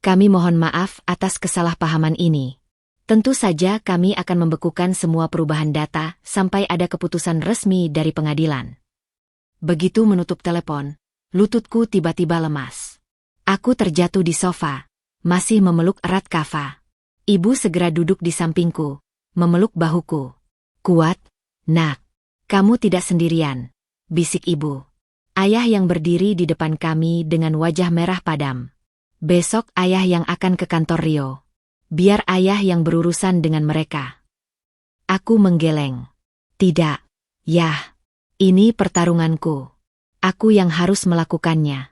Kami mohon maaf atas kesalahpahaman ini. Tentu saja kami akan membekukan semua perubahan data sampai ada keputusan resmi dari pengadilan. Begitu menutup telepon, lututku tiba-tiba lemas. Aku terjatuh di sofa, masih memeluk erat Kava. Ibu segera duduk di sampingku, memeluk bahuku. Kuat, nak. Kamu tidak sendirian, bisik ibu. Ayah yang berdiri di depan kami dengan wajah merah padam. Besok ayah yang akan ke kantor Rio. Biar ayah yang berurusan dengan mereka. Aku menggeleng. Tidak, Yah. Ini pertarunganku. Aku yang harus melakukannya.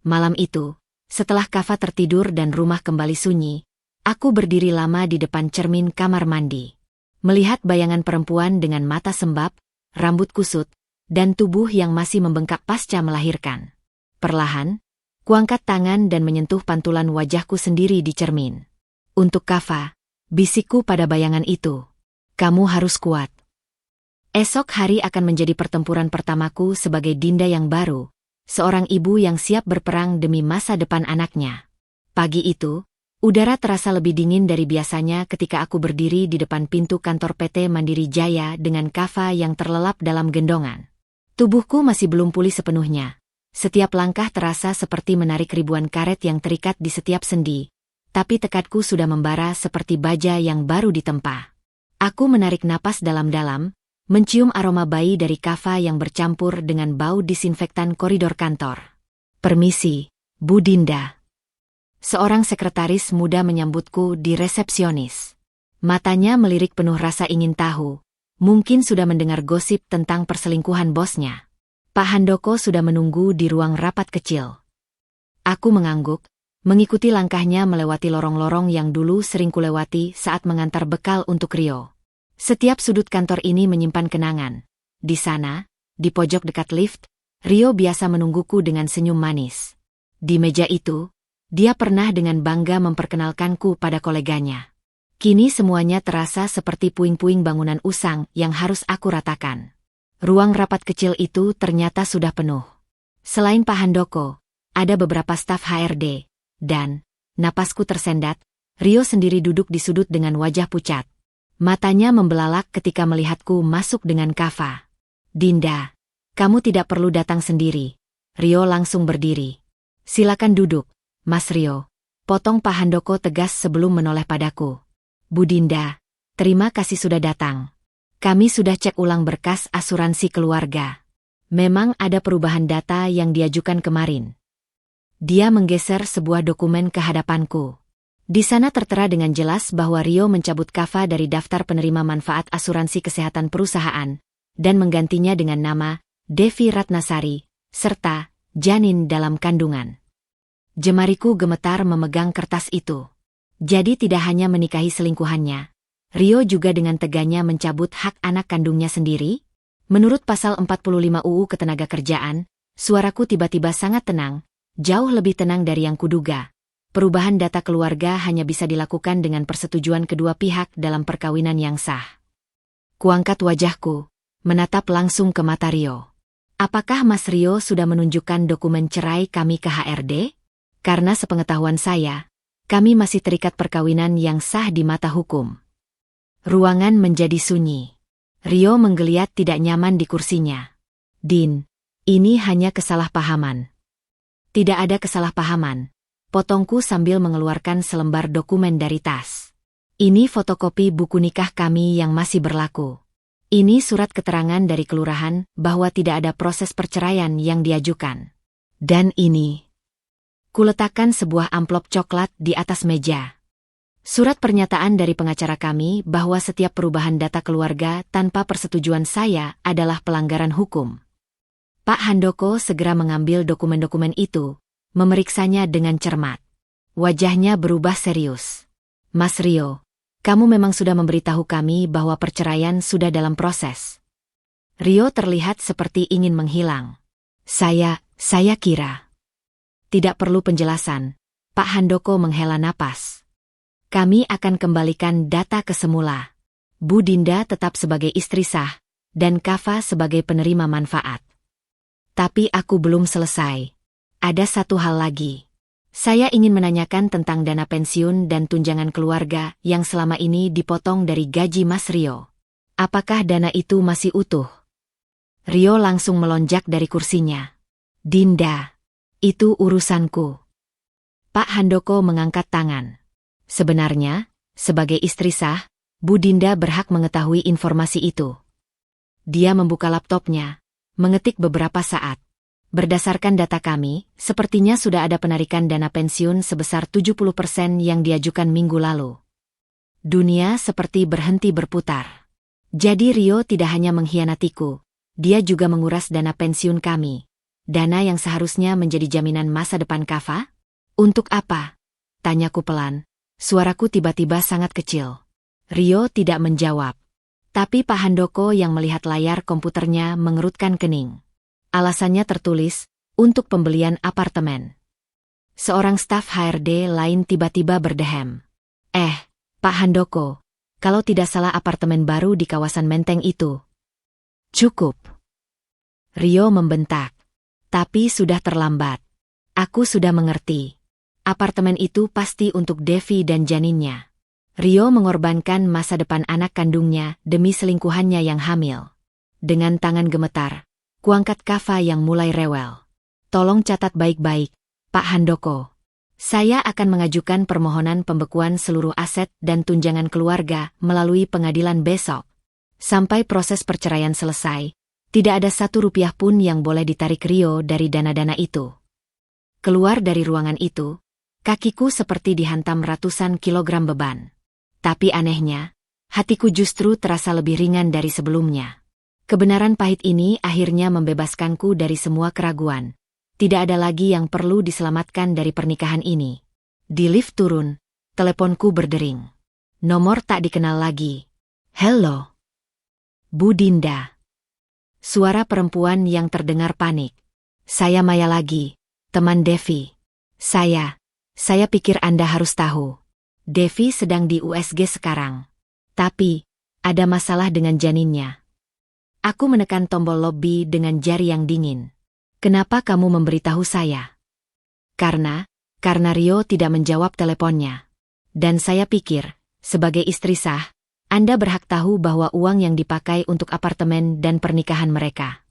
Malam itu, setelah Kava tertidur dan rumah kembali sunyi, aku berdiri lama di depan cermin kamar mandi. Melihat bayangan perempuan dengan mata sembab, rambut kusut, dan tubuh yang masih membengkak pasca melahirkan. Perlahan, kuangkat tangan dan menyentuh pantulan wajahku sendiri di cermin. Untuk Kava, bisikku pada bayangan itu. Kamu harus kuat. Esok hari akan menjadi pertempuran pertamaku sebagai Dinda yang baru, seorang ibu yang siap berperang demi masa depan anaknya. Pagi itu, udara terasa lebih dingin dari biasanya ketika aku berdiri di depan pintu kantor PT Mandiri Jaya dengan Kava yang terlelap dalam gendongan. Tubuhku masih belum pulih sepenuhnya. Setiap langkah terasa seperti menarik ribuan karet yang terikat di setiap sendi, tapi tekadku sudah membara seperti baja yang baru ditempa. Aku menarik napas dalam-dalam, mencium aroma bayi dari Kava yang bercampur dengan bau disinfektan koridor kantor. Permisi, Bu Dinda. Seorang sekretaris muda menyambutku di resepsionis. Matanya melirik penuh rasa ingin tahu, mungkin sudah mendengar gosip tentang perselingkuhan bosnya. Pak Handoko sudah menunggu di ruang rapat kecil. Aku mengangguk, mengikuti langkahnya melewati lorong-lorong yang dulu sering kulewati saat mengantar bekal untuk Rio. Setiap sudut kantor ini menyimpan kenangan. Di sana, di pojok dekat lift, Rio biasa menungguku dengan senyum manis. Di meja itu, dia pernah dengan bangga memperkenalkanku pada koleganya. Kini semuanya terasa seperti puing-puing bangunan usang yang harus aku ratakan. Ruang rapat kecil itu ternyata sudah penuh. Selain Pak Handoko, ada beberapa staf HRD, dan, napasku tersendat, Rio sendiri duduk di sudut dengan wajah pucat. Matanya membelalak ketika melihatku masuk dengan Kava. Dinda, kamu tidak perlu datang sendiri. Rio langsung berdiri. Silakan duduk, Mas Rio. Potong Pak Handoko tegas sebelum menoleh padaku. Bu Dinda, terima kasih sudah datang. Kami sudah cek ulang berkas asuransi keluarga. Memang ada perubahan data yang diajukan kemarin. Dia menggeser sebuah dokumen ke hadapanku. Di sana tertera dengan jelas bahwa Rio mencabut Kava dari daftar penerima manfaat asuransi kesehatan perusahaan dan menggantinya dengan nama Devi Ratnasari, serta janin dalam kandungan. Jemariku gemetar memegang kertas itu. Jadi tidak hanya menikahi selingkuhannya, Rio juga dengan teganya mencabut hak anak kandungnya sendiri? Menurut pasal 45 UU Ketenagakerjaan, suaraku tiba-tiba sangat tenang, jauh lebih tenang dari yang kuduga. Perubahan data keluarga hanya bisa dilakukan dengan persetujuan kedua pihak dalam perkawinan yang sah. Kuangkat wajahku, menatap langsung ke mata Rio. Apakah Mas Rio sudah menunjukkan dokumen cerai kami ke HRD? Karena sepengetahuan saya, kami masih terikat perkawinan yang sah di mata hukum. Ruangan menjadi sunyi. Rio menggeliat tidak nyaman di kursinya. Din, ini hanya kesalahpahaman. Tidak ada kesalahpahaman, potongku sambil mengeluarkan selembar dokumen dari tas. Ini fotokopi buku nikah kami yang masih berlaku. Ini surat keterangan dari kelurahan bahwa tidak ada proses perceraian yang diajukan. Dan ini. Kuletakkan sebuah amplop coklat di atas meja. Surat pernyataan dari pengacara kami bahwa setiap perubahan data keluarga tanpa persetujuan saya adalah pelanggaran hukum. Pak Handoko segera mengambil dokumen-dokumen itu, memeriksanya dengan cermat. Wajahnya berubah serius. Mas Rio, kamu memang sudah memberitahu kami bahwa perceraian sudah dalam proses. Rio terlihat seperti ingin menghilang. Saya kira. Tidak perlu penjelasan. Pak Handoko menghela napas. Kami akan kembalikan data ke semula. Bu Dinda tetap sebagai istri sah, dan Kava sebagai penerima manfaat. Tapi aku belum selesai. Ada satu hal lagi. Saya ingin menanyakan tentang dana pensiun dan tunjangan keluarga yang selama ini dipotong dari gaji Mas Rio. Apakah dana itu masih utuh? Rio langsung melonjak dari kursinya. Dinda, itu urusanku. Pak Handoko mengangkat tangan. Sebenarnya, sebagai istri sah, Bu Dinda berhak mengetahui informasi itu. Dia membuka laptopnya, mengetik beberapa saat. Berdasarkan data kami, sepertinya sudah ada penarikan dana pensiun sebesar 70% yang diajukan minggu lalu. Dunia seperti berhenti berputar. Jadi Rio tidak hanya mengkhianatiku, dia juga menguras dana pensiun kami. Dana yang seharusnya menjadi jaminan masa depan Kava? Untuk apa? Tanyaku pelan. Suaraku tiba-tiba sangat kecil. Rio tidak menjawab. Tapi Pak Handoko yang melihat layar komputernya mengerutkan kening. Alasannya tertulis, untuk pembelian apartemen. Seorang staf HRD lain tiba-tiba berdehem. Pak Handoko, kalau tidak salah apartemen baru di kawasan Menteng itu. Cukup. Rio membentak. Tapi sudah terlambat. Aku sudah mengerti. Apartemen itu pasti untuk Devi dan janinnya. Rio mengorbankan masa depan anak kandungnya demi selingkuhannya yang hamil. Dengan tangan gemetar, kuangkat Kava yang mulai rewel. Tolong catat baik-baik, Pak Handoko. Saya akan mengajukan permohonan pembekuan seluruh aset dan tunjangan keluarga melalui pengadilan besok. Sampai proses perceraian selesai, tidak ada 1 rupiah pun yang boleh ditarik Rio dari dana-dana itu. Keluar dari ruangan itu, kakiku seperti dihantam ratusan kilogram beban. Tapi anehnya, hatiku justru terasa lebih ringan dari sebelumnya. Kebenaran pahit ini akhirnya membebaskanku dari semua keraguan. Tidak ada lagi yang perlu diselamatkan dari pernikahan ini. Di lift turun, teleponku berdering. Nomor tak dikenal lagi. Halo. Bu Dinda. Suara perempuan yang terdengar panik. Saya Maya lagi, teman Devi. Saya pikir Anda harus tahu. Devi sedang di USG sekarang. Tapi, ada masalah dengan janinnya. Aku menekan tombol lobby dengan jari yang dingin. Kenapa kamu memberitahu saya? Karena Rio tidak menjawab teleponnya. Dan saya pikir, sebagai istri sah, Anda berhak tahu bahwa uang yang dipakai untuk apartemen dan pernikahan mereka.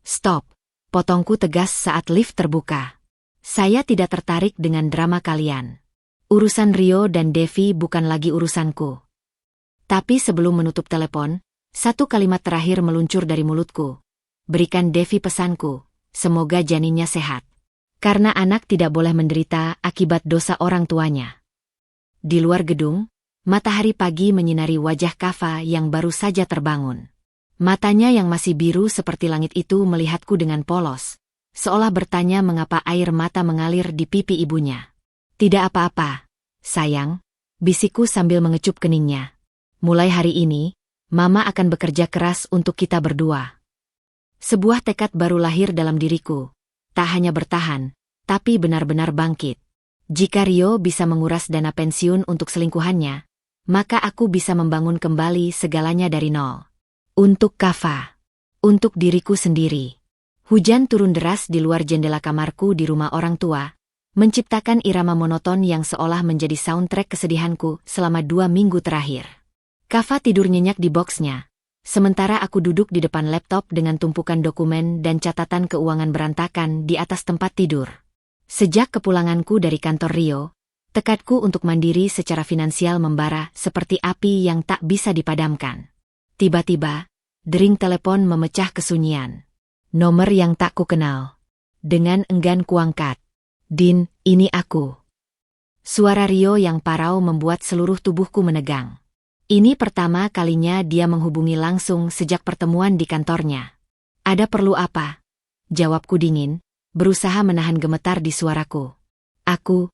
Stop, potongku tegas saat lift terbuka. Saya tidak tertarik dengan drama kalian. Urusan Rio dan Devi bukan lagi urusanku. Tapi sebelum menutup telepon, 1 kalimat terakhir meluncur dari mulutku. Berikan Devi pesanku, semoga janinnya sehat. Karena anak tidak boleh menderita akibat dosa orang tuanya. Di luar gedung, matahari pagi menyinari wajah Kava yang baru saja terbangun. Matanya yang masih biru seperti langit itu melihatku dengan polos, seolah bertanya mengapa air mata mengalir di pipi ibunya. Tidak apa-apa, sayang, bisikku sambil mengecup keningnya. Mulai hari ini, Mama akan bekerja keras untuk kita berdua. Sebuah tekad baru lahir dalam diriku. Tak hanya bertahan, tapi benar-benar bangkit. Jika Rio bisa menguras dana pensiun untuk selingkuhannya, maka aku bisa membangun kembali segalanya dari nol. Untuk Kava. Untuk diriku sendiri. Hujan turun deras di luar jendela kamarku di rumah orang tua, menciptakan irama monoton yang seolah menjadi soundtrack kesedihanku selama 2 minggu terakhir. Kava tidur nyenyak di boksnya, sementara aku duduk di depan laptop dengan tumpukan dokumen dan catatan keuangan berantakan di atas tempat tidur. Sejak kepulanganku dari kantor Rio, tekadku untuk mandiri secara finansial membara seperti api yang tak bisa dipadamkan. Tiba-tiba, dering telepon memecah kesunyian. Nomor yang tak kukenal. Dengan enggan kuangkat. Din, ini aku. Suara Rio yang parau membuat seluruh tubuhku menegang. Ini pertama kalinya dia menghubungi langsung sejak pertemuan di kantornya. Ada perlu apa? Jawabku dingin, berusaha menahan gemetar di suaraku. Aku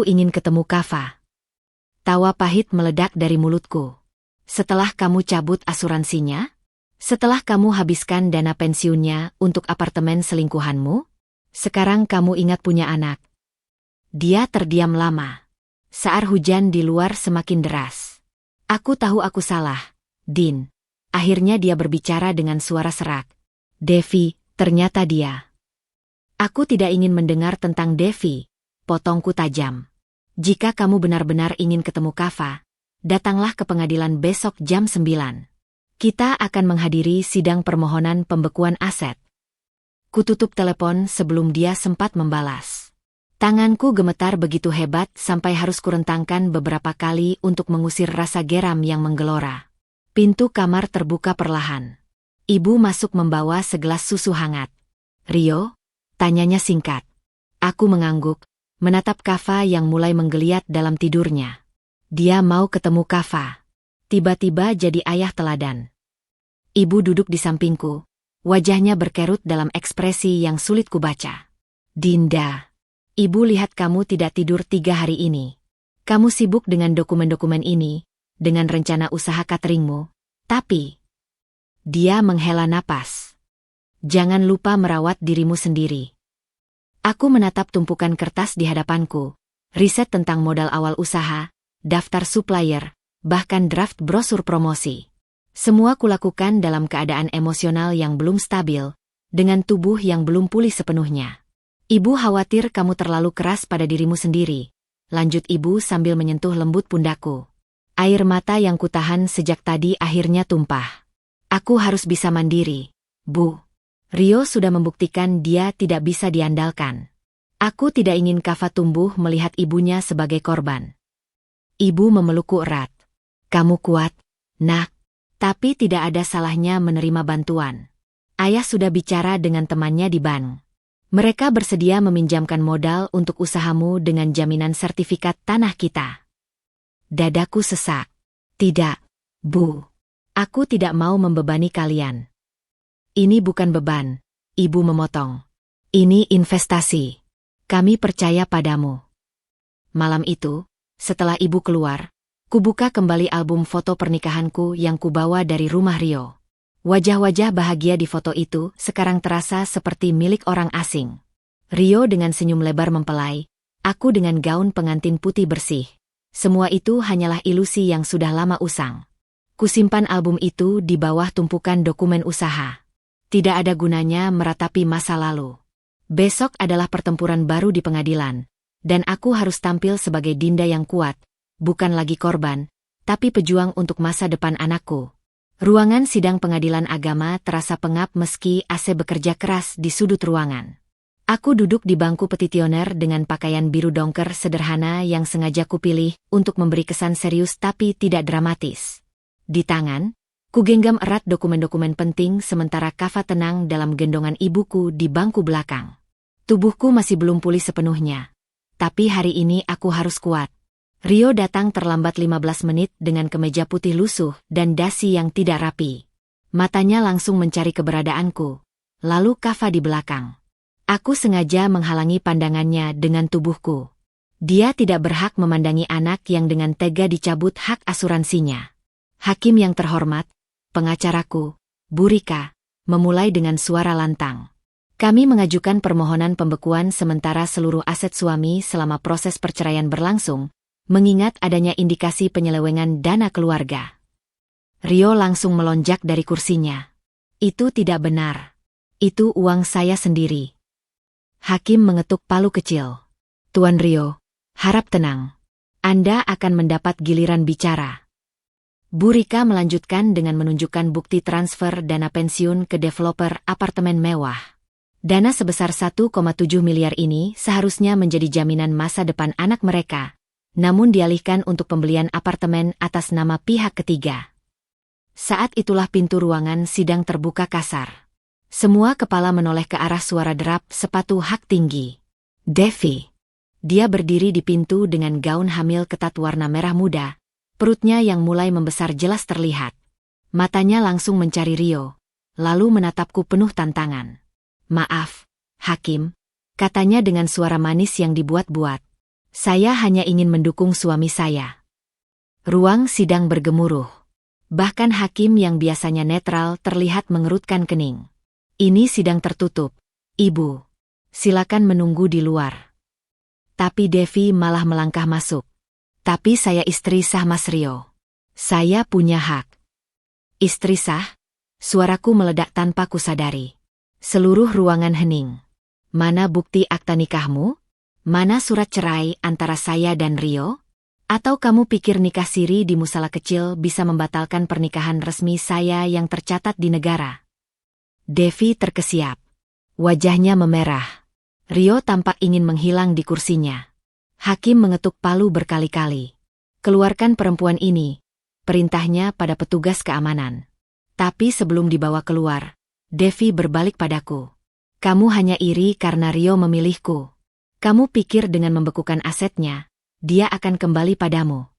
ingin ketemu Kava. Tawa pahit meledak dari mulutku. Setelah kamu cabut asuransinya? Setelah kamu habiskan dana pensiunnya untuk apartemen selingkuhanmu? Sekarang kamu ingat punya anak. Dia terdiam lama. Saat hujan di luar semakin deras. Aku tahu aku salah, Din. Akhirnya dia berbicara dengan suara serak. Devi, ternyata dia. Aku tidak ingin mendengar tentang Devi. potongku tajam. Jika kamu benar-benar ingin ketemu Kava, datanglah ke pengadilan besok jam 9. Kita akan menghadiri sidang permohonan pembekuan aset. Kututup telepon sebelum dia sempat membalas. Tanganku gemetar begitu hebat sampai harus kurentangkan beberapa kali untuk mengusir rasa geram yang menggelora. Pintu kamar terbuka perlahan. Ibu masuk membawa segelas susu hangat. "Rio?" tanyanya singkat. Aku mengangguk, menatap Kava yang mulai menggeliat dalam tidurnya. Dia mau ketemu Kava. Tiba-tiba jadi ayah teladan. Ibu duduk di sampingku. Wajahnya berkerut dalam ekspresi yang sulit kubaca. "Dinda, Ibu lihat kamu tidak tidur 3 hari ini. Kamu sibuk dengan dokumen-dokumen ini, dengan rencana usaha cateringmu, tapi..." Dia menghela napas. "Jangan lupa merawat dirimu sendiri." Aku menatap tumpukan kertas di hadapanku, riset tentang modal awal usaha, daftar supplier, bahkan draft brosur promosi. Semua kulakukan dalam keadaan emosional yang belum stabil, dengan tubuh yang belum pulih sepenuhnya. "Ibu khawatir kamu terlalu keras pada dirimu sendiri," lanjut ibu sambil menyentuh lembut pundakku. Air mata yang kutahan sejak tadi akhirnya tumpah. "Aku harus bisa mandiri, Bu. Rio sudah membuktikan dia tidak bisa diandalkan. Aku tidak ingin Kava tumbuh melihat ibunya sebagai korban." Ibu memelukku erat. "Kamu kuat, Nak. Tapi tidak ada salahnya menerima bantuan. Ayah sudah bicara dengan temannya di bank. Mereka bersedia meminjamkan modal untuk usahamu dengan jaminan sertifikat tanah kita." Dadaku sesak. "Tidak, Bu. Aku tidak mau membebani kalian." "Ini bukan beban," ibu memotong. "Ini investasi. Kami percaya padamu." Malam itu, setelah ibu keluar, kubuka kembali album foto pernikahanku yang kubawa dari rumah Rio. Wajah-wajah bahagia di foto itu sekarang terasa seperti milik orang asing. Rio dengan senyum lebar mempelai, aku dengan gaun pengantin putih bersih. Semua itu hanyalah ilusi yang sudah lama usang. Kusimpan album itu di bawah tumpukan dokumen usaha. Tidak ada gunanya meratapi masa lalu. Besok adalah pertempuran baru di pengadilan, dan aku harus tampil sebagai Dinda yang kuat, bukan lagi korban, tapi pejuang untuk masa depan anakku. Ruangan sidang pengadilan agama terasa pengap meski AC bekerja keras di sudut ruangan. Aku duduk di bangku petitioner dengan pakaian biru dongker sederhana yang sengaja kupilih untuk memberi kesan serius tapi tidak dramatis. Di tangan, kugenggam erat dokumen-dokumen penting sementara Kava tenang dalam gendongan ibuku di bangku belakang. Tubuhku masih belum pulih sepenuhnya. Tapi hari ini aku harus kuat. Rio datang terlambat 15 menit dengan kemeja putih lusuh dan dasi yang tidak rapi. Matanya langsung mencari keberadaanku. Lalu Kava di belakang. Aku sengaja menghalangi pandangannya dengan tubuhku. Dia tidak berhak memandangi anak yang dengan tega dicabut hak asuransinya. "Hakim yang terhormat, pengacaraku, Bu Rika," memulai dengan suara lantang. "Kami mengajukan permohonan pembekuan sementara seluruh aset suami selama proses perceraian berlangsung, mengingat adanya indikasi penyelewengan dana keluarga." Rio langsung melonjak dari kursinya. "Itu tidak benar. Itu uang saya sendiri." Hakim mengetuk palu kecil. "Tuan Rio, harap tenang. Anda akan mendapat giliran bicara." Bu Rika melanjutkan dengan menunjukkan bukti transfer dana pensiun ke developer apartemen mewah. Dana sebesar 1,7 miliar ini seharusnya menjadi jaminan masa depan anak mereka, namun dialihkan untuk pembelian apartemen atas nama pihak ketiga. Saat itulah pintu ruangan sidang terbuka kasar. Semua kepala menoleh ke arah suara derap sepatu hak tinggi. "Devi." Dia berdiri di pintu dengan gaun hamil ketat warna merah muda, perutnya yang mulai membesar jelas terlihat. Matanya langsung mencari Rio, lalu menatapku penuh tantangan. "Maaf, Hakim," katanya dengan suara manis yang dibuat-buat. "Saya hanya ingin mendukung suami saya." Ruang sidang bergemuruh. Bahkan hakim yang biasanya netral terlihat mengerutkan kening. "Ini sidang tertutup, Ibu. Silakan menunggu di luar." Tapi Devi malah melangkah masuk. "Tapi saya istri sah Mas Rio. Saya punya hak." "Istri sah?" Suaraku meledak tanpa kusadari. Seluruh ruangan hening. "Mana bukti akta nikahmu?" Mana surat cerai antara saya dan Rio? Atau kamu pikir nikah siri di musala kecil bisa membatalkan pernikahan resmi saya yang tercatat di negara? Devi terkesiap. Wajahnya memerah. Rio tampak ingin menghilang di kursinya. Hakim mengetuk palu berkali-kali. Keluarkan perempuan ini, perintahnya pada petugas keamanan. Tapi sebelum dibawa keluar, Devi berbalik padaku. Kamu hanya iri karena Rio memilihku. Kamu pikir dengan membekukan asetnya, dia akan kembali padamu.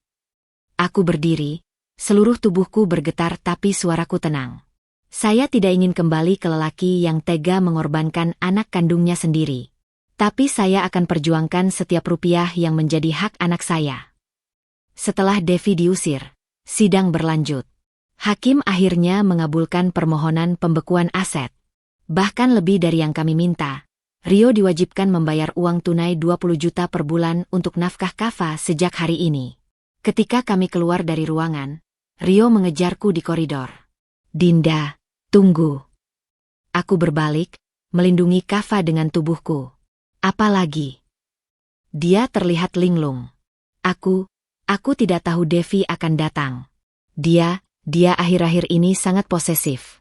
Aku berdiri, seluruh tubuhku bergetar tapi suaraku tenang. Saya tidak ingin kembali ke lelaki yang tega mengorbankan anak kandungnya sendiri. Tapi saya akan perjuangkan setiap rupiah yang menjadi hak anak saya. Setelah Devi diusir, sidang berlanjut. Hakim akhirnya mengabulkan permohonan pembekuan aset. Bahkan lebih dari yang kami minta. Rio diwajibkan membayar uang tunai 20 juta per bulan untuk nafkah kafah sejak hari ini. Ketika kami keluar dari ruangan, Rio mengejarku di koridor. Dinda, tunggu. Aku berbalik, melindungi kafah dengan tubuhku. Apa lagi? Dia terlihat linglung. Aku tidak tahu Devi akan datang. Dia akhir-akhir ini sangat posesif.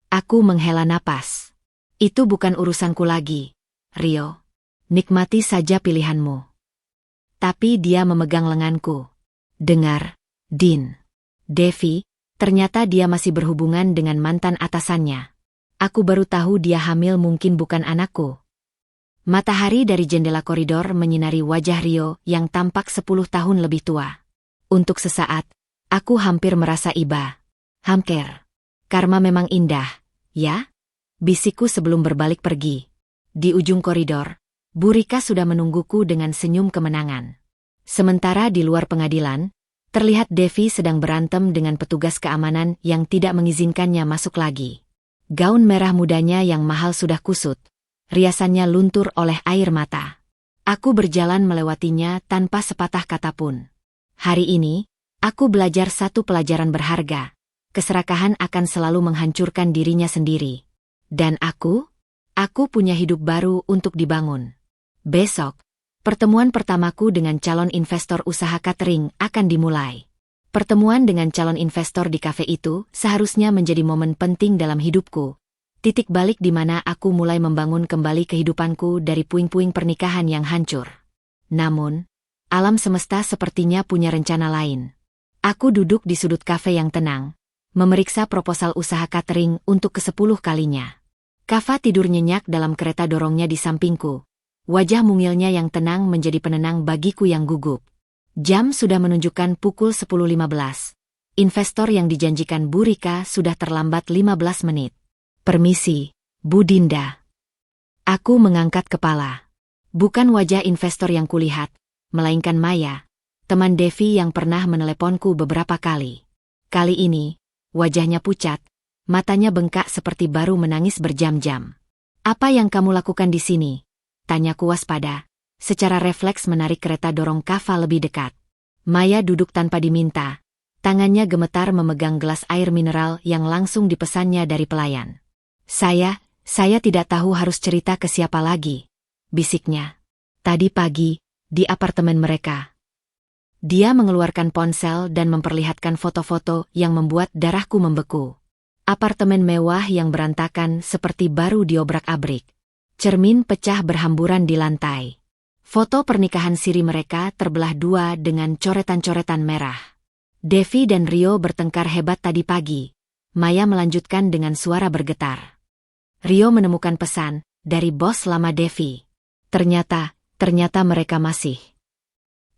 Aku menghela napas. Itu bukan urusanku lagi, Rio. Nikmati saja pilihanmu. Tapi dia memegang lenganku. Dengar, Din. Devi, ternyata dia masih berhubungan dengan mantan atasannya. Aku baru tahu dia hamil, mungkin bukan anakku. Matahari dari jendela koridor menyinari wajah Rio yang tampak 10 tahun lebih tua. Untuk sesaat, aku hampir merasa iba. Hamker. Karma memang indah, ya? Bisikku sebelum berbalik pergi. Di ujung koridor, Bu Rika sudah menungguku dengan senyum kemenangan. Sementara di luar pengadilan, terlihat Devi sedang berantem dengan petugas keamanan yang tidak mengizinkannya masuk lagi. Gaun merah mudanya yang mahal sudah kusut. Riasannya luntur oleh air mata. Aku berjalan melewatinya tanpa sepatah kata pun. Hari ini, aku belajar satu pelajaran berharga. Keserakahan akan selalu menghancurkan dirinya sendiri. Dan aku punya hidup baru untuk dibangun. Besok, pertemuan pertamaku dengan calon investor usaha catering akan dimulai. Pertemuan dengan calon investor di kafe itu seharusnya menjadi momen penting dalam hidupku. Titik balik di mana aku mulai membangun kembali kehidupanku dari puing-puing pernikahan yang hancur. Namun, alam semesta sepertinya punya rencana lain. Aku duduk di sudut kafe yang tenang, memeriksa proposal usaha catering untuk ke-10 kalinya. Kava tidur nyenyak dalam kereta dorongnya di sampingku. Wajah mungilnya yang tenang menjadi penenang bagiku yang gugup. Jam sudah menunjukkan pukul 10.15. Investor yang dijanjikan Bu Rika sudah terlambat 15 menit. Permisi, Bu Dinda. Aku mengangkat kepala. Bukan wajah investor yang kulihat, melainkan Maya, teman Devi yang pernah meneleponku beberapa kali. Kali ini, wajahnya pucat. Matanya bengkak seperti baru menangis berjam-jam. Apa yang kamu lakukan di sini? Tanyaku waspada. Secara refleks menarik kereta dorong Kava lebih dekat. Maya duduk tanpa diminta. Tangannya gemetar memegang gelas air mineral yang langsung dipesannya dari pelayan. Saya tidak tahu harus cerita ke siapa lagi. Bisiknya. Tadi pagi, di apartemen mereka. Dia mengeluarkan ponsel dan memperlihatkan foto-foto yang membuat darahku membeku. Apartemen mewah yang berantakan seperti baru diobrak-abrik. Cermin pecah berhamburan di lantai. Foto pernikahan siri mereka terbelah dua dengan coretan-coretan merah. Devi dan Rio bertengkar hebat tadi pagi. Maya melanjutkan dengan suara bergetar. Rio menemukan pesan dari bos lama Devi. Ternyata mereka masih.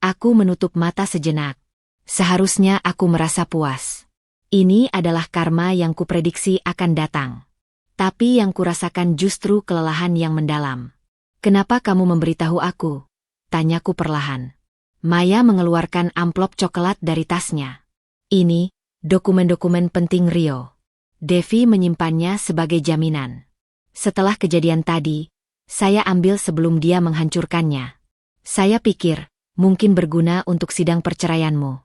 Aku menutup mata sejenak. Seharusnya aku merasa puas. Ini adalah karma yang kuprediksi akan datang. Tapi yang kurasakan justru kelelahan yang mendalam. Kenapa kamu memberitahu aku? Tanyaku perlahan. Maya mengeluarkan amplop coklat dari tasnya. Ini, dokumen-dokumen penting Rio. Devi menyimpannya sebagai jaminan. Setelah kejadian tadi, saya ambil sebelum dia menghancurkannya. Saya pikir, mungkin berguna untuk sidang perceraianmu.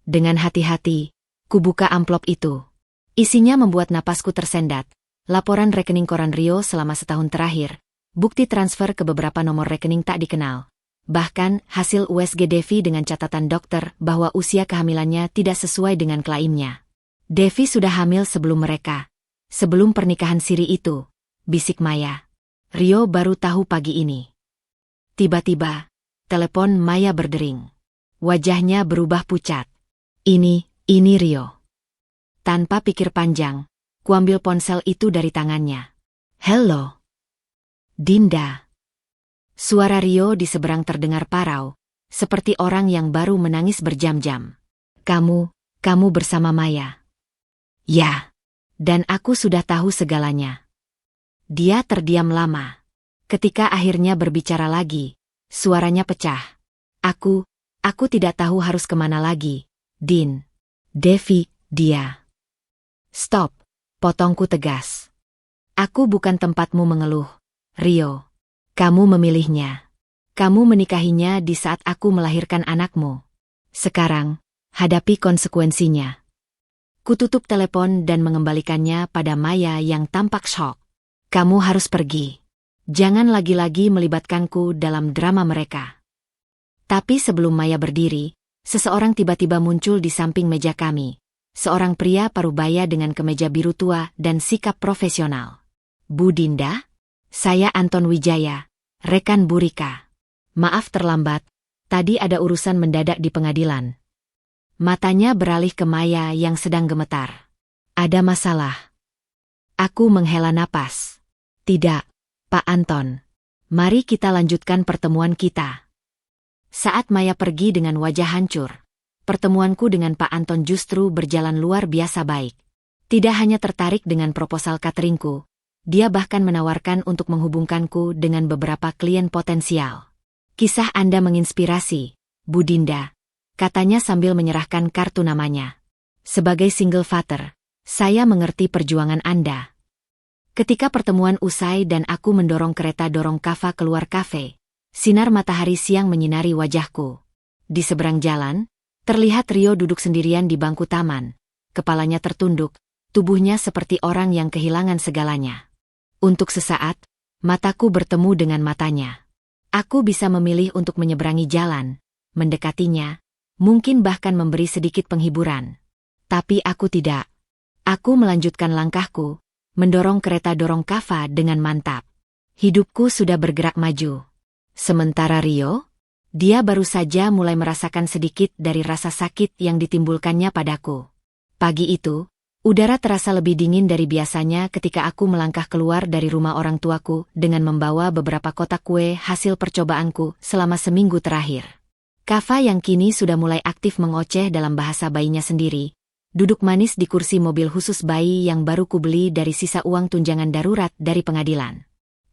Dengan hati-hati, kubuka amplop itu. Isinya membuat napasku tersendat. Laporan rekening koran Rio selama setahun terakhir. bukti transfer ke beberapa nomor rekening tak dikenal. Bahkan, hasil USG Devi dengan catatan dokter bahwa usia kehamilannya tidak sesuai dengan klaimnya. Devi sudah hamil sebelum mereka. Sebelum pernikahan siri itu, bisik Maya. Rio baru tahu pagi ini. Tiba-tiba, telepon Maya berdering. Wajahnya berubah pucat. Ini Rio. Tanpa pikir panjang, kuambil ponsel itu dari tangannya. Halo. Dinda. Suara Rio di seberang terdengar parau, seperti orang yang baru menangis berjam-jam. Kamu bersama Maya. Ya, dan aku sudah tahu segalanya. Dia terdiam lama. Ketika akhirnya berbicara lagi, suaranya pecah. Aku tidak tahu harus kemana lagi, Din. Devi, dia. Stop, potongku tegas. Aku bukan tempatmu mengeluh, Rio. Kamu memilihnya. Kamu menikahinya di saat aku melahirkan anakmu. Sekarang, hadapi konsekuensinya. Kututup telepon dan mengembalikannya pada Maya yang tampak syok. Kamu harus pergi. Jangan lagi-lagi melibatkanku dalam drama mereka. Tapi sebelum Maya berdiri, seseorang tiba-tiba muncul di samping meja kami. Seorang pria parubaya dengan kemeja biru tua dan sikap profesional. Bu Dinda? Saya Anton Wijaya, rekan Bu Rika. Maaf terlambat, tadi ada urusan mendadak di pengadilan. Matanya beralih ke Maya yang sedang gemetar. Ada masalah. Aku menghela napas. Tidak, Pak Anton. Mari kita lanjutkan pertemuan kita. Saat Maya pergi dengan wajah hancur, pertemuanku dengan Pak Anton justru berjalan luar biasa baik. Tidak hanya tertarik dengan proposal cateringku, dia bahkan menawarkan untuk menghubungkanku dengan beberapa klien potensial. Kisah Anda menginspirasi, Bu Dinda, katanya sambil menyerahkan kartu namanya. Sebagai single father, saya mengerti perjuangan Anda. Ketika pertemuan usai dan aku mendorong kereta dorong Kava keluar kafe, sinar matahari siang menyinari wajahku. Di seberang jalan, terlihat Rio duduk sendirian di bangku taman. Kepalanya tertunduk, tubuhnya seperti orang yang kehilangan segalanya. Untuk sesaat, mataku bertemu dengan matanya. Aku bisa memilih untuk menyeberangi jalan, mendekatinya, mungkin bahkan memberi sedikit penghiburan. Tapi aku tidak. Aku melanjutkan langkahku, mendorong kereta dorong Kava dengan mantap. Hidupku sudah bergerak maju. Sementara Rio, dia baru saja mulai merasakan sedikit dari rasa sakit yang ditimbulkannya padaku. Pagi itu, udara terasa lebih dingin dari biasanya ketika aku melangkah keluar dari rumah orang tuaku dengan membawa beberapa kotak kue hasil percobaanku selama seminggu terakhir. Kava yang kini sudah mulai aktif mengoceh dalam bahasa bayinya sendiri, duduk manis di kursi mobil khusus bayi yang baru kubeli dari sisa uang tunjangan darurat dari pengadilan.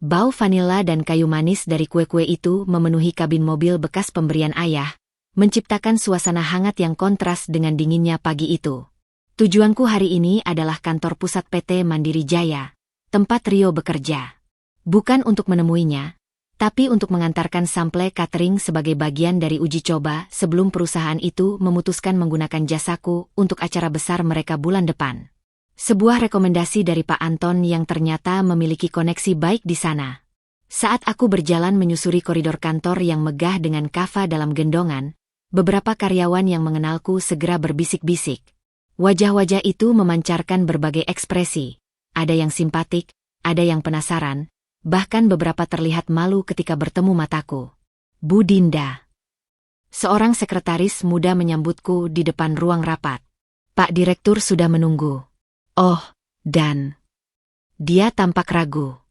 Bau vanila dan kayu manis dari kue-kue itu memenuhi kabin mobil bekas pemberian ayah, menciptakan suasana hangat yang kontras dengan dinginnya pagi itu. Tujuanku hari ini adalah kantor pusat PT Mandiri Jaya, tempat Rio bekerja. Bukan untuk menemuinya, tapi untuk mengantarkan sampel catering sebagai bagian dari uji coba sebelum perusahaan itu memutuskan menggunakan jasaku untuk acara besar mereka bulan depan. Sebuah rekomendasi dari Pak Anton yang ternyata memiliki koneksi baik di sana. Saat aku berjalan menyusuri koridor kantor yang megah dengan Kava dalam gendongan, beberapa karyawan yang mengenalku segera berbisik-bisik. Wajah-wajah itu memancarkan berbagai ekspresi. Ada yang simpatik, ada yang penasaran, bahkan beberapa terlihat malu ketika bertemu mataku. Bu Dinda. Seorang sekretaris muda menyambutku di depan ruang rapat. Pak Direktur sudah menunggu. Oh, dan dia tampak ragu.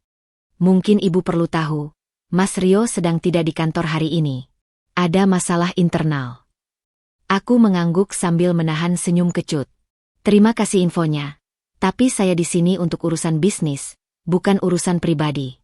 Mungkin Ibu perlu tahu, Mas Rio sedang tidak di kantor hari ini. Ada masalah internal. Aku mengangguk sambil menahan senyum kecut. Terima kasih infonya, tapi saya di sini untuk urusan bisnis, bukan urusan pribadi.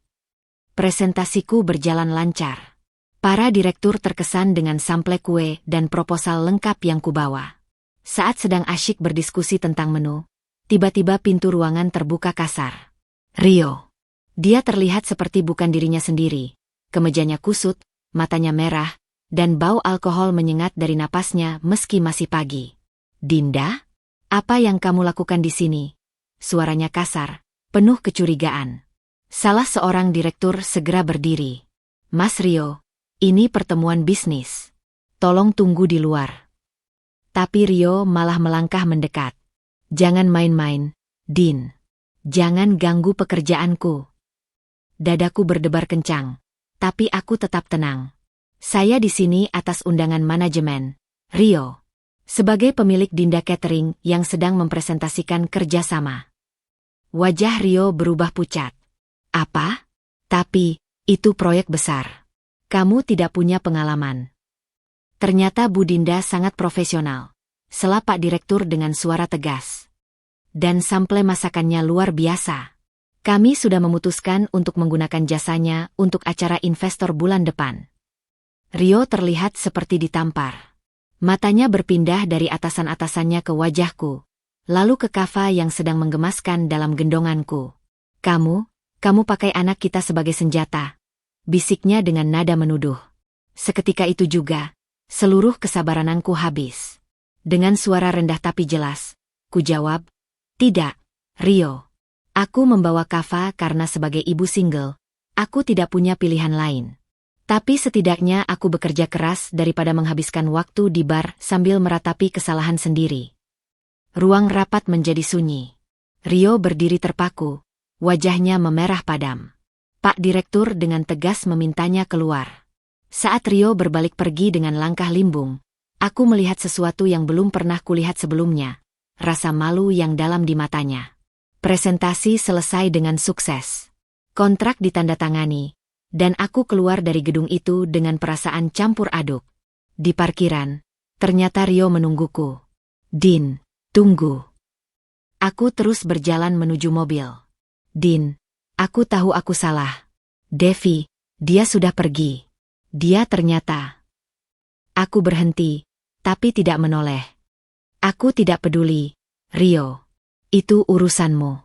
Presentasiku berjalan lancar. Para direktur terkesan dengan sampel kue dan proposal lengkap yang kubawa. Saat sedang asyik berdiskusi tentang menu, tiba-tiba pintu ruangan terbuka kasar. Rio. Dia terlihat seperti bukan dirinya sendiri. Kemejanya kusut, matanya merah, dan bau alkohol menyengat dari napasnya meski masih pagi. Dinda? Apa yang kamu lakukan di sini? Suaranya kasar, penuh kecurigaan. Salah seorang direktur segera berdiri. Mas Rio, ini pertemuan bisnis. Tolong tunggu di luar. Tapi Rio malah melangkah mendekat. Jangan main-main, Din. Jangan ganggu pekerjaanku. Dadaku berdebar kencang. Tapi aku tetap tenang. Saya di sini atas undangan manajemen, Rio. Sebagai pemilik Dinda Catering yang sedang mempresentasikan kerjasama. Wajah Rio berubah pucat. Apa? Tapi, itu proyek besar. Kamu tidak punya pengalaman. Ternyata Bu Dinda sangat profesional. Sela Pak Direktur dengan suara tegas. Dan sample masakannya luar biasa. Kami sudah memutuskan untuk menggunakan jasanya untuk acara investor bulan depan. Rio terlihat seperti ditampar. Matanya berpindah dari atasan-atasannya ke wajahku, lalu ke Kava yang sedang menggemaskan dalam gendonganku. Kamu pakai anak kita sebagai senjata, bisiknya dengan nada menuduh. Seketika itu juga, seluruh kesabaranku habis. Dengan suara rendah tapi jelas, ku jawab, tidak, Rio. Aku membawa Kava karena sebagai ibu single, aku tidak punya pilihan lain. Tapi setidaknya aku bekerja keras daripada menghabiskan waktu di bar sambil meratapi kesalahan sendiri. Ruang rapat menjadi sunyi. Rio berdiri terpaku, wajahnya memerah padam. Pak Direktur dengan tegas memintanya keluar. Saat Rio berbalik pergi dengan langkah limbung, aku melihat sesuatu yang belum pernah kulihat sebelumnya, rasa malu yang dalam di matanya. Presentasi selesai dengan sukses. Kontrak ditandatangani. Dan aku keluar dari gedung itu dengan perasaan campur aduk. Di parkiran, ternyata Rio menungguku. Din, tunggu. Aku terus berjalan menuju mobil. Din, aku tahu aku salah. Devi, dia sudah pergi. Dia ternyata. Aku berhenti, tapi tidak menoleh. Aku tidak peduli, Rio. Itu urusanmu.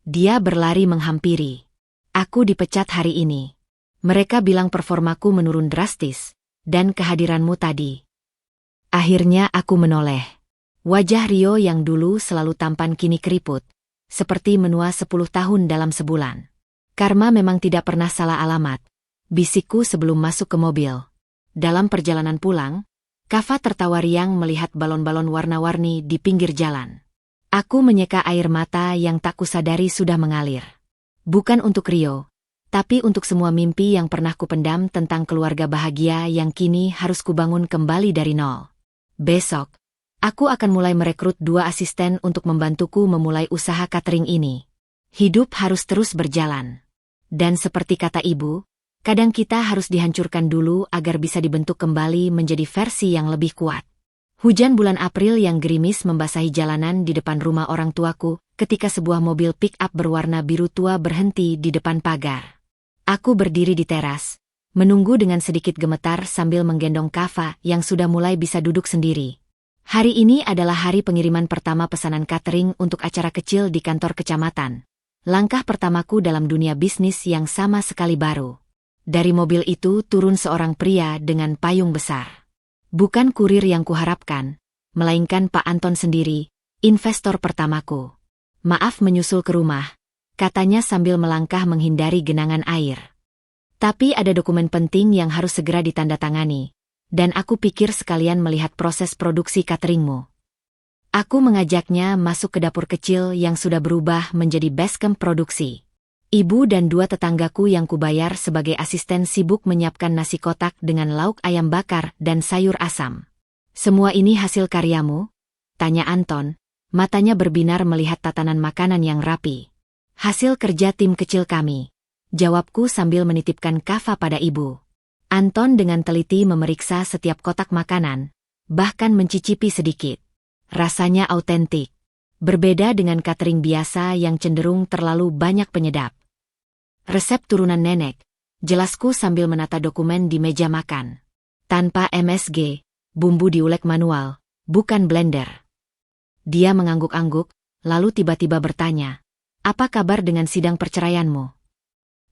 Dia berlari menghampiri. Aku dipecat hari ini. Mereka bilang performaku menurun drastis, dan kehadiranmu tadi. Akhirnya aku menoleh. Wajah Rio yang dulu selalu tampan kini keriput, seperti menua 10 tahun dalam sebulan. Karma memang tidak pernah salah alamat, bisikku sebelum masuk ke mobil. Dalam perjalanan pulang, Kava tertawa riang melihat balon-balon warna-warni di pinggir jalan. Aku menyeka air mata yang tak kusadari sudah mengalir. Bukan untuk Rio, tapi untuk semua mimpi yang pernah kupendam tentang keluarga bahagia yang kini harus kubangun kembali dari nol. Besok, aku akan mulai merekrut 2 asisten untuk membantuku memulai usaha catering ini. Hidup harus terus berjalan. Dan seperti kata ibu, kadang kita harus dihancurkan dulu agar bisa dibentuk kembali menjadi versi yang lebih kuat. Hujan bulan April yang gerimis membasahi jalanan di depan rumah orang tuaku ketika sebuah mobil pick-up berwarna biru tua berhenti di depan pagar. Aku berdiri di teras, menunggu dengan sedikit gemetar sambil menggendong Kava yang sudah mulai bisa duduk sendiri. Hari ini adalah hari pengiriman pertama pesanan catering untuk acara kecil di kantor kecamatan. Langkah pertamaku dalam dunia bisnis yang sama sekali baru. Dari mobil itu turun seorang pria dengan payung besar. Bukan kurir yang kuharapkan, melainkan Pak Anton sendiri, investor pertamaku. Maaf menyusul ke rumah, katanya sambil melangkah menghindari genangan air. Tapi ada dokumen penting yang harus segera ditandatangani, dan aku pikir sekalian melihat proses produksi cateringmu. Aku mengajaknya masuk ke dapur kecil yang sudah berubah menjadi basecamp produksi. Ibu dan 2 tetanggaku yang kubayar sebagai asisten sibuk menyiapkan nasi kotak dengan lauk ayam bakar dan sayur asam. Semua ini hasil karyamu? Tanya Anton, matanya berbinar melihat tatanan makanan yang rapi. Hasil kerja tim kecil kami, jawabku sambil menitipkan Kava pada ibu. Anton dengan teliti memeriksa setiap kotak makanan, bahkan mencicipi sedikit. Rasanya autentik. Berbeda dengan catering biasa yang cenderung terlalu banyak penyedap. Resep turunan nenek, jelasku sambil menata dokumen di meja makan. Tanpa MSG, bumbu diulek manual, bukan blender. Dia mengangguk-angguk, lalu tiba-tiba bertanya, apa kabar dengan sidang perceraianmu?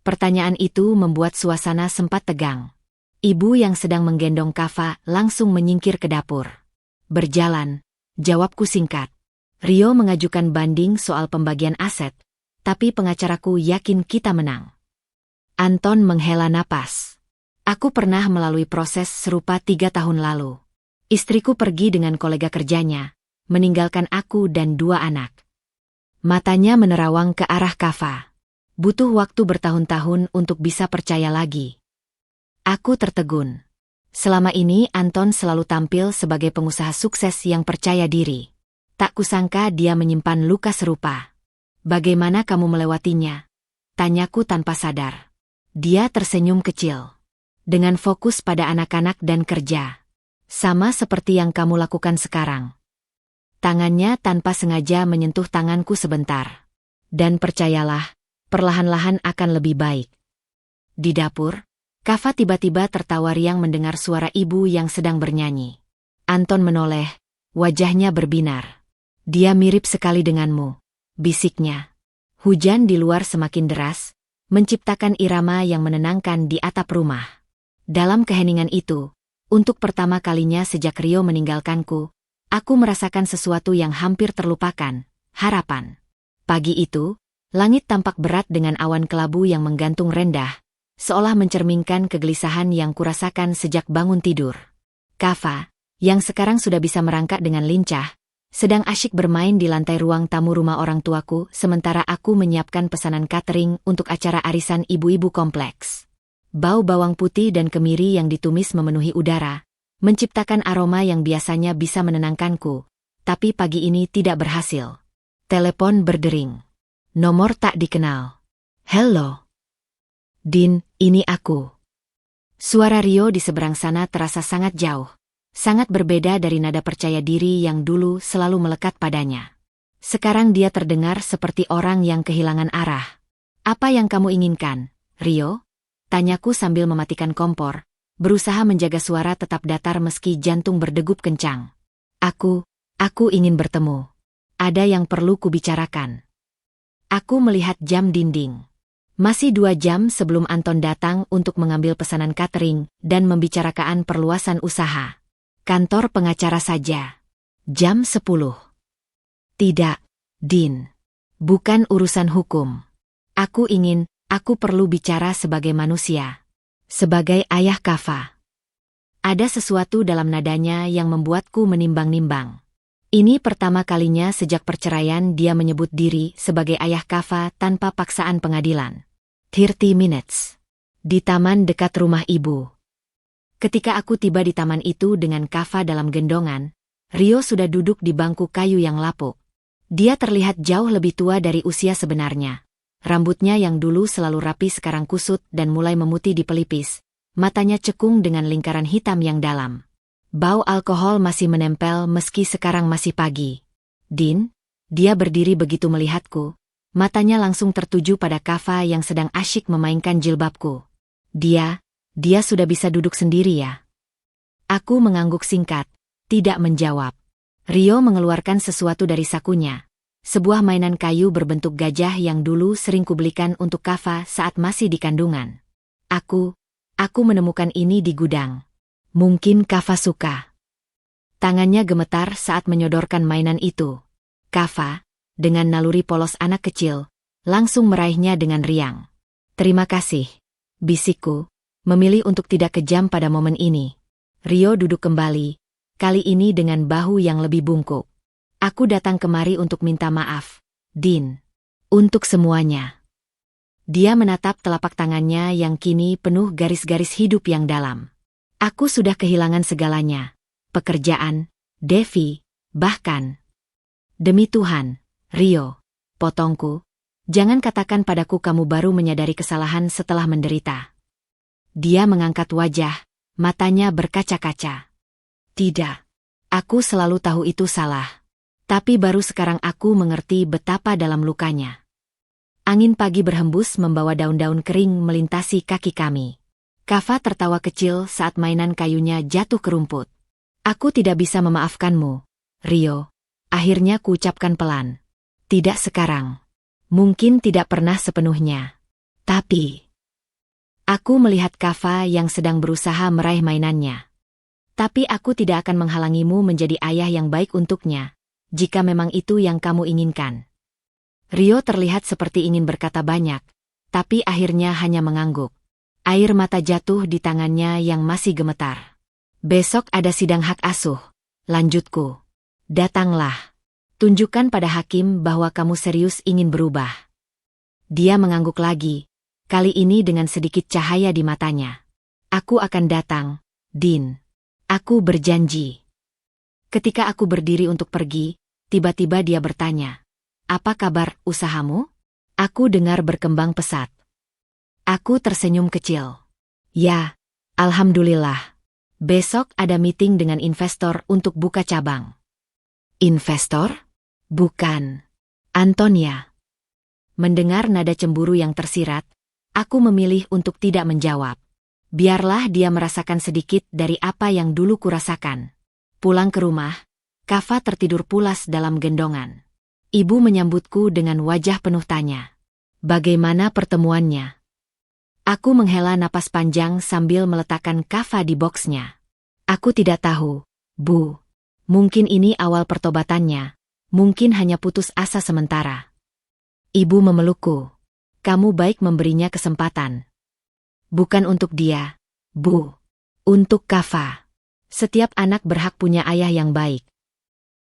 Pertanyaan itu membuat suasana sempat tegang. Ibu yang sedang menggendong Kava langsung menyingkir ke dapur. Berjalan, jawabku singkat. Rio mengajukan banding soal pembagian aset, tapi pengacaraku yakin kita menang. Anton menghela napas. Aku pernah melalui proses serupa 3 tahun lalu. Istriku pergi dengan kolega kerjanya, meninggalkan aku dan 2 anak. Matanya menerawang ke arah Kava. Butuh waktu bertahun-tahun untuk bisa percaya lagi. Aku tertegun. Selama ini Anton selalu tampil sebagai pengusaha sukses yang percaya diri. Tak kusangka dia menyimpan luka serupa. Bagaimana kamu melewatinya? Tanyaku tanpa sadar. Dia tersenyum kecil. Dengan fokus pada anak-anak dan kerja. Sama seperti yang kamu lakukan sekarang. Tangannya tanpa sengaja menyentuh tanganku sebentar. Dan percayalah, perlahan-lahan akan lebih baik. Di dapur, Kava tiba-tiba tertawa riang mendengar suara ibu yang sedang bernyanyi. Anton menoleh, wajahnya berbinar. Dia mirip sekali denganmu, bisiknya. Hujan di luar semakin deras, menciptakan irama yang menenangkan di atap rumah. Dalam keheningan itu, untuk pertama kalinya sejak Rio meninggalkanku, aku merasakan sesuatu yang hampir terlupakan, harapan. Pagi itu, langit tampak berat dengan awan kelabu yang menggantung rendah, seolah mencerminkan kegelisahan yang kurasakan sejak bangun tidur. Kava, yang sekarang sudah bisa merangkak dengan lincah, sedang asyik bermain di lantai ruang tamu rumah orang tuaku sementara aku menyiapkan pesanan catering untuk acara arisan ibu-ibu kompleks. Bau bawang putih dan kemiri yang ditumis memenuhi udara, menciptakan aroma yang biasanya bisa menenangkanku, tapi pagi ini tidak berhasil. Telepon berdering. Nomor tak dikenal. Halo. Din, ini aku. Suara Rio di seberang sana terasa sangat jauh. Sangat berbeda dari nada percaya diri yang dulu selalu melekat padanya. Sekarang dia terdengar seperti orang yang kehilangan arah. Apa yang kamu inginkan, Rio? Tanyaku sambil mematikan kompor, berusaha menjaga suara tetap datar meski jantung berdegup kencang. Aku ingin bertemu. Ada yang perlu kubicarakan. Aku melihat jam dinding. Masih 2 jam sebelum Anton datang untuk mengambil pesanan catering dan membicarakan perluasan usaha. Kantor pengacara saja. Jam 10. Tidak, Din. Bukan urusan hukum. Aku perlu bicara sebagai manusia. Sebagai ayah Kava. Ada sesuatu dalam nadanya yang membuatku menimbang-nimbang. Ini pertama kalinya sejak perceraian dia menyebut diri sebagai ayah Kava tanpa paksaan pengadilan. 30 minutes. Di taman dekat rumah ibu. Ketika aku tiba di taman itu dengan Kava dalam gendongan, Rio sudah duduk di bangku kayu yang lapuk. Dia terlihat jauh lebih tua dari usia sebenarnya. Rambutnya yang dulu selalu rapi sekarang kusut dan mulai memutih di pelipis. Matanya cekung dengan lingkaran hitam yang dalam. Bau alkohol masih menempel meski sekarang masih pagi. Din, dia berdiri begitu melihatku. Matanya langsung tertuju pada Kava yang sedang asyik memainkan jilbabku. Dia sudah bisa duduk sendiri ya? Aku mengangguk singkat, tidak menjawab. Rio mengeluarkan sesuatu dari sakunya. Sebuah mainan kayu berbentuk gajah yang dulu sering kubelikan untuk Kava saat masih di kandungan. Aku menemukan ini di gudang. Mungkin Kava suka. Tangannya gemetar saat menyodorkan mainan itu. Kava, dengan naluri polos anak kecil, langsung meraihnya dengan riang. Terima kasih, bisikku, memilih untuk tidak kejam pada momen ini. Rio duduk kembali, kali ini dengan bahu yang lebih bungkuk. Aku datang kemari untuk minta maaf, Din. Untuk semuanya. Dia menatap telapak tangannya yang kini penuh garis-garis hidup yang dalam. Aku sudah kehilangan segalanya. Pekerjaan, Devi, bahkan. Demi Tuhan, Rio, potongku. Jangan katakan padaku kamu baru menyadari kesalahan setelah menderita. Dia mengangkat wajah, matanya berkaca-kaca. Tidak. Aku selalu tahu itu salah. Tapi baru sekarang aku mengerti betapa dalam lukanya. Angin pagi berhembus membawa daun-daun kering melintasi kaki kami. Kava tertawa kecil saat mainan kayunya jatuh ke rumput. Aku tidak bisa memaafkanmu, Rio. Akhirnya kuucapkan pelan. Tidak sekarang. Mungkin tidak pernah sepenuhnya. Tapi... Aku melihat Kava yang sedang berusaha meraih mainannya. Tapi aku tidak akan menghalangimu menjadi ayah yang baik untuknya. Jika memang itu yang kamu inginkan. Rio terlihat seperti ingin berkata banyak, tapi akhirnya hanya mengangguk. Air mata jatuh di tangannya yang masih gemetar. Besok ada sidang hak asuh, lanjutku. Datanglah. Tunjukkan pada hakim bahwa kamu serius ingin berubah. Dia mengangguk lagi, kali ini dengan sedikit cahaya di matanya. Aku akan datang, Din. Aku berjanji. Ketika aku berdiri untuk pergi, tiba-tiba dia bertanya, apa kabar usahamu? Aku dengar berkembang pesat. Aku tersenyum kecil. Ya, alhamdulillah. Besok ada meeting dengan investor untuk buka cabang. Investor? Bukan. Antonia. Mendengar nada cemburu yang tersirat, aku memilih untuk tidak menjawab. Biarlah dia merasakan sedikit dari apa yang dulu kurasakan. Pulang ke rumah, Kava tertidur pulas dalam gendongan. Ibu menyambutku dengan wajah penuh tanya. Bagaimana pertemuannya? Aku menghela napas panjang sambil meletakkan Kava di boksnya. Aku tidak tahu, Bu. Mungkin ini awal pertobatannya, mungkin hanya putus asa sementara. Ibu memelukku. Kamu baik memberinya kesempatan. Bukan untuk dia, Bu. Untuk Kava. Setiap anak berhak punya ayah yang baik.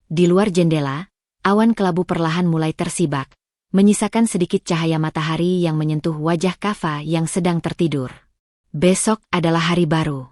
Di luar jendela, awan kelabu perlahan mulai tersibak, menyisakan sedikit cahaya matahari yang menyentuh wajah Kava yang sedang tertidur. Besok adalah hari baru.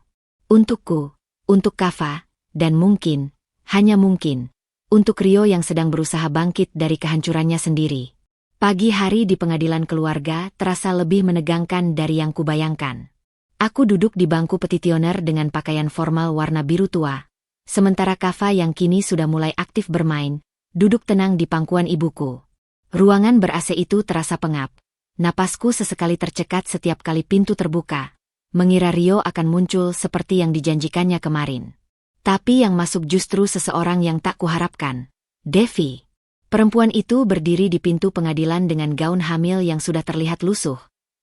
Untukku, untuk Kava, dan mungkin, hanya mungkin, untuk Rio yang sedang berusaha bangkit dari kehancurannya sendiri. Pagi hari di pengadilan keluarga terasa lebih menegangkan dari yang kubayangkan. Aku duduk di bangku petitioner dengan pakaian formal warna biru tua, sementara Kava yang kini sudah mulai aktif bermain, duduk tenang di pangkuan ibuku. Ruangan ber-AC itu terasa pengap. Napasku sesekali tercekat setiap kali pintu terbuka, mengira Rio akan muncul seperti yang dijanjikannya kemarin. Tapi yang masuk justru seseorang yang tak kuharapkan. Devi. Perempuan itu berdiri di pintu pengadilan dengan gaun hamil yang sudah terlihat lusuh.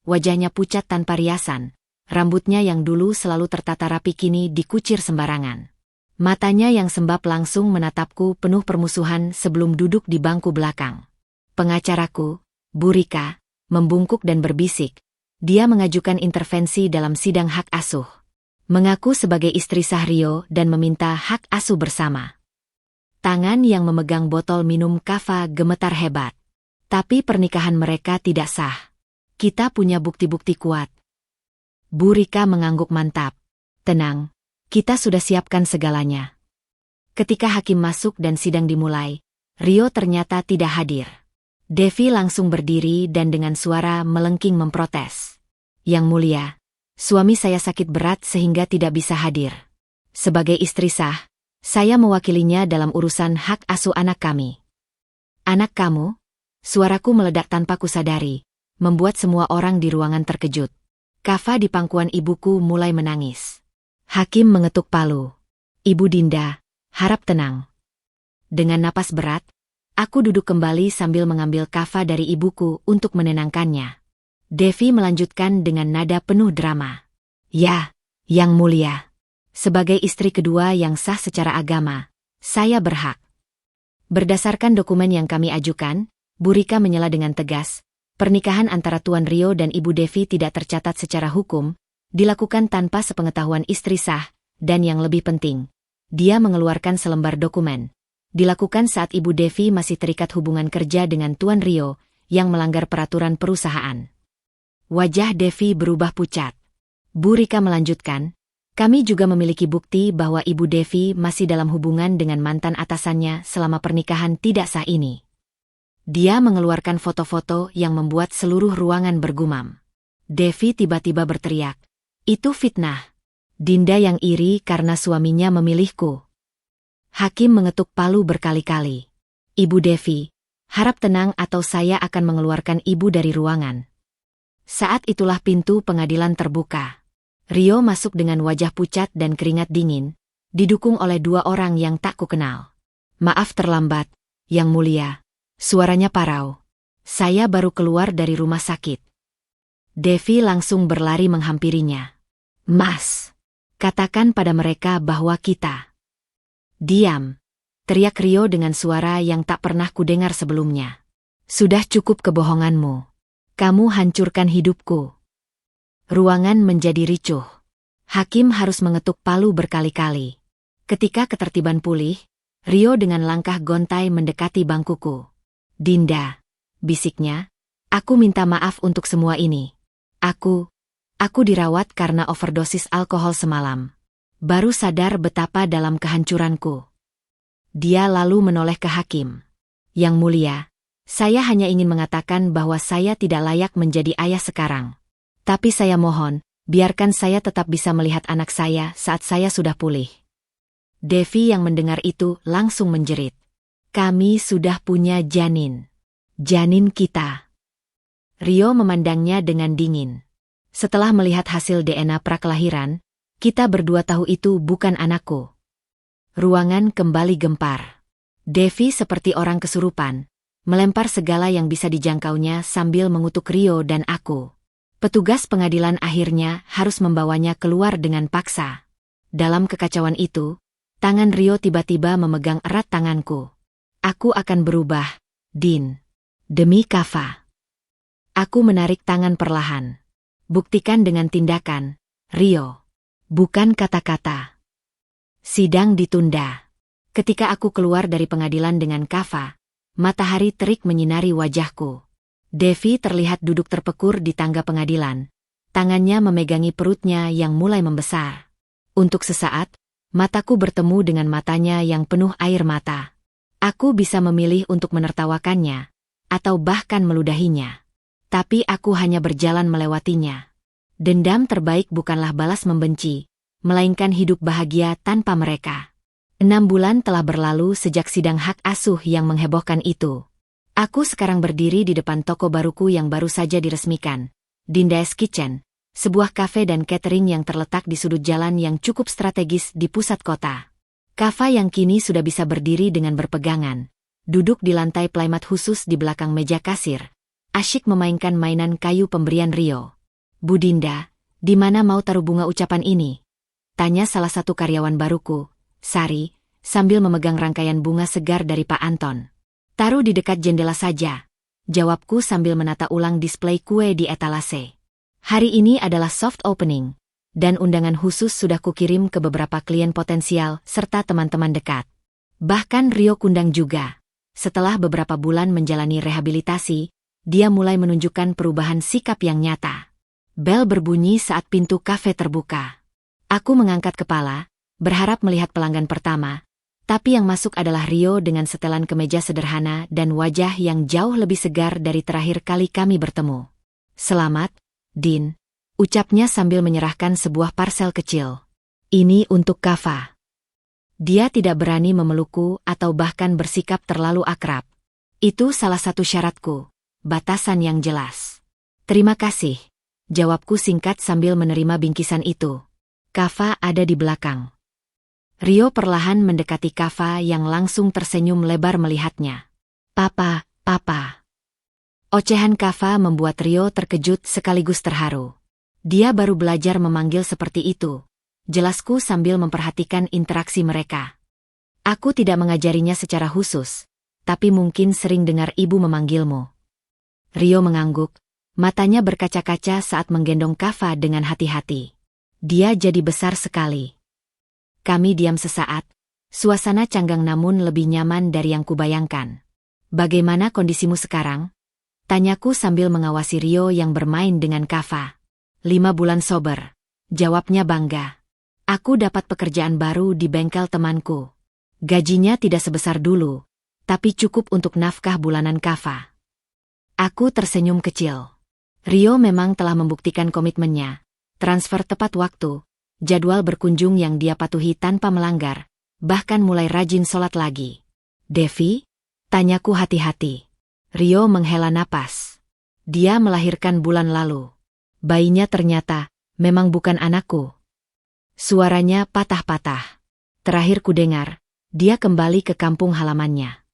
Wajahnya pucat tanpa riasan. Rambutnya yang dulu selalu tertata rapi kini dikucir sembarangan. Matanya yang sembab langsung menatapku penuh permusuhan sebelum duduk di bangku belakang. Pengacaraku, Burika, membungkuk dan berbisik. Dia mengajukan intervensi dalam sidang hak asuh. Mengaku sebagai istri sah Rio dan meminta hak asuh bersama. Tangan yang memegang botol minum Kava gemetar hebat. Tapi pernikahan mereka tidak sah. Kita punya bukti-bukti kuat. Burika mengangguk mantap. Tenang, kita sudah siapkan segalanya. Ketika hakim masuk dan sidang dimulai, Rio ternyata tidak hadir. Devi langsung berdiri dan dengan suara melengking memprotes. Yang mulia, suami saya sakit berat sehingga tidak bisa hadir. Sebagai istri sah, saya mewakilinya dalam urusan hak asuh anak kami. Anak kamu? Suaraku meledak tanpa kusadari, membuat semua orang di ruangan terkejut. Kava di pangkuan ibuku mulai menangis. Hakim mengetuk palu. Ibu Dinda, harap tenang. Dengan napas berat, aku duduk kembali sambil mengambil Kava dari ibuku untuk menenangkannya. Devi melanjutkan dengan nada penuh drama. Ya, yang mulia. Sebagai istri kedua yang sah secara agama, saya berhak. Berdasarkan dokumen yang kami ajukan, Burika menyela dengan tegas, pernikahan antara Tuan Rio dan Ibu Devi tidak tercatat secara hukum, dilakukan tanpa sepengetahuan istri sah, dan yang lebih penting, dia mengeluarkan selembar dokumen. Dilakukan saat Ibu Devi masih terikat hubungan kerja dengan Tuan Rio, yang melanggar peraturan perusahaan. Wajah Devi berubah pucat. Burika melanjutkan, kami juga memiliki bukti bahwa Ibu Devi masih dalam hubungan dengan mantan atasannya selama pernikahan tidak sah ini. Dia mengeluarkan foto-foto yang membuat seluruh ruangan bergumam. Devi tiba-tiba berteriak, itu fitnah. Dinda yang iri karena suaminya memilihku. Hakim mengetuk palu berkali-kali. Ibu Devi, harap tenang atau saya akan mengeluarkan ibu dari ruangan. Saat itulah pintu pengadilan terbuka. Rio masuk dengan wajah pucat dan keringat dingin, didukung oleh dua orang yang tak kukenal. Maaf terlambat, Yang Mulia. Suaranya parau. Saya baru keluar dari rumah sakit. Devi langsung berlari menghampirinya. Mas, katakan pada mereka bahwa kita... Diam, teriak Rio dengan suara yang tak pernah kudengar sebelumnya. Sudah cukup kebohonganmu. Kamu hancurkan hidupku. Ruangan menjadi ricuh. Hakim harus mengetuk palu berkali-kali. Ketika ketertiban pulih, Rio dengan langkah gontai mendekati bangkuku. Dinda, bisiknya, aku minta maaf untuk semua ini. Aku dirawat karena overdosis alkohol semalam. Baru sadar betapa dalam kehancuranku. Dia lalu menoleh ke hakim. Yang mulia, saya hanya ingin mengatakan bahwa saya tidak layak menjadi ayah sekarang. Tapi saya mohon, biarkan saya tetap bisa melihat anak saya saat saya sudah pulih. Devi yang mendengar itu langsung menjerit. Kami sudah punya janin. Janin kita. Rio memandangnya dengan dingin. Setelah melihat hasil DNA prakelahiran, kita berdua tahu itu bukan anakku. Ruangan kembali gempar. Devi seperti orang kesurupan, melempar segala yang bisa dijangkaunya sambil mengutuk Rio dan aku. Petugas pengadilan akhirnya harus membawanya keluar dengan paksa. Dalam kekacauan itu, tangan Rio tiba-tiba memegang erat tanganku. Aku akan berubah, Din. Demi Kava. Aku menarik tangan perlahan. Buktikan dengan tindakan, Rio. Bukan kata-kata. Sidang ditunda. Ketika aku keluar dari pengadilan dengan Kava, matahari terik menyinari wajahku. Devi terlihat duduk terpekur di tangga pengadilan. Tangannya memegangi perutnya yang mulai membesar. Untuk sesaat, mataku bertemu dengan matanya yang penuh air mata. Aku bisa memilih untuk menertawakannya, atau bahkan meludahinya. Tapi aku hanya berjalan melewatinya. Dendam terbaik bukanlah balas membenci, melainkan hidup bahagia tanpa mereka. 6 bulan telah berlalu sejak sidang hak asuh yang menghebohkan itu. Aku sekarang berdiri di depan toko baruku yang baru saja diresmikan, Dinda's Kitchen, sebuah kafe dan catering yang terletak di sudut jalan yang cukup strategis di pusat kota. Kava yang kini sudah bisa berdiri dengan berpegangan, duduk di lantai playmat khusus di belakang meja kasir, asyik memainkan mainan kayu pemberian Rio. Bu Dinda, di mana mau taruh bunga ucapan ini? Tanya salah satu karyawan baruku, Sari, sambil memegang rangkaian bunga segar dari Pak Anton. Taruh di dekat jendela saja, jawabku sambil menata ulang display kue di etalase. Hari ini adalah soft opening, dan undangan khusus sudah kukirim ke beberapa klien potensial serta teman-teman dekat. Bahkan Rio kundang juga. Setelah beberapa bulan menjalani rehabilitasi, dia mulai menunjukkan perubahan sikap yang nyata. Bel berbunyi saat pintu kafe terbuka. Aku mengangkat kepala, berharap melihat pelanggan pertama, tapi yang masuk adalah Rio dengan setelan kemeja sederhana dan wajah yang jauh lebih segar dari terakhir kali kami bertemu. Selamat, Din, ucapnya sambil menyerahkan sebuah parsel kecil. Ini untuk Kava. Dia tidak berani memelukku atau bahkan bersikap terlalu akrab. Itu salah satu syaratku, batasan yang jelas. Terima kasih, jawabku singkat sambil menerima bingkisan itu. Kava ada di belakang. Rio perlahan mendekati Kava yang langsung tersenyum lebar melihatnya. Papa. Ocehan Kava membuat Rio terkejut sekaligus terharu. Dia baru belajar memanggil seperti itu. Jelasku sambil memperhatikan interaksi mereka. Aku tidak mengajarinya secara khusus, tapi mungkin sering dengar ibu memanggilmu. Rio mengangguk, matanya berkaca-kaca saat menggendong Kava dengan hati-hati. Dia jadi besar sekali. Kami diam sesaat, suasana canggang namun lebih nyaman dari yang kubayangkan. Bagaimana kondisimu sekarang? Tanyaku sambil mengawasi Rio yang bermain dengan Kava. 5 bulan sober, jawabnya bangga. Aku dapat pekerjaan baru di bengkel temanku. Gajinya tidak sebesar dulu, tapi cukup untuk nafkah bulanan Kava. Aku tersenyum kecil. Rio memang telah membuktikan komitmennya. Transfer tepat waktu, jadwal berkunjung yang dia patuhi tanpa melanggar, bahkan mulai rajin sholat lagi. Devi? Tanyaku hati-hati. Rio menghela napas. Dia melahirkan bulan lalu. Bayinya ternyata memang bukan anakku. Suaranya patah-patah. Terakhir kudengar, dia kembali ke kampung halamannya.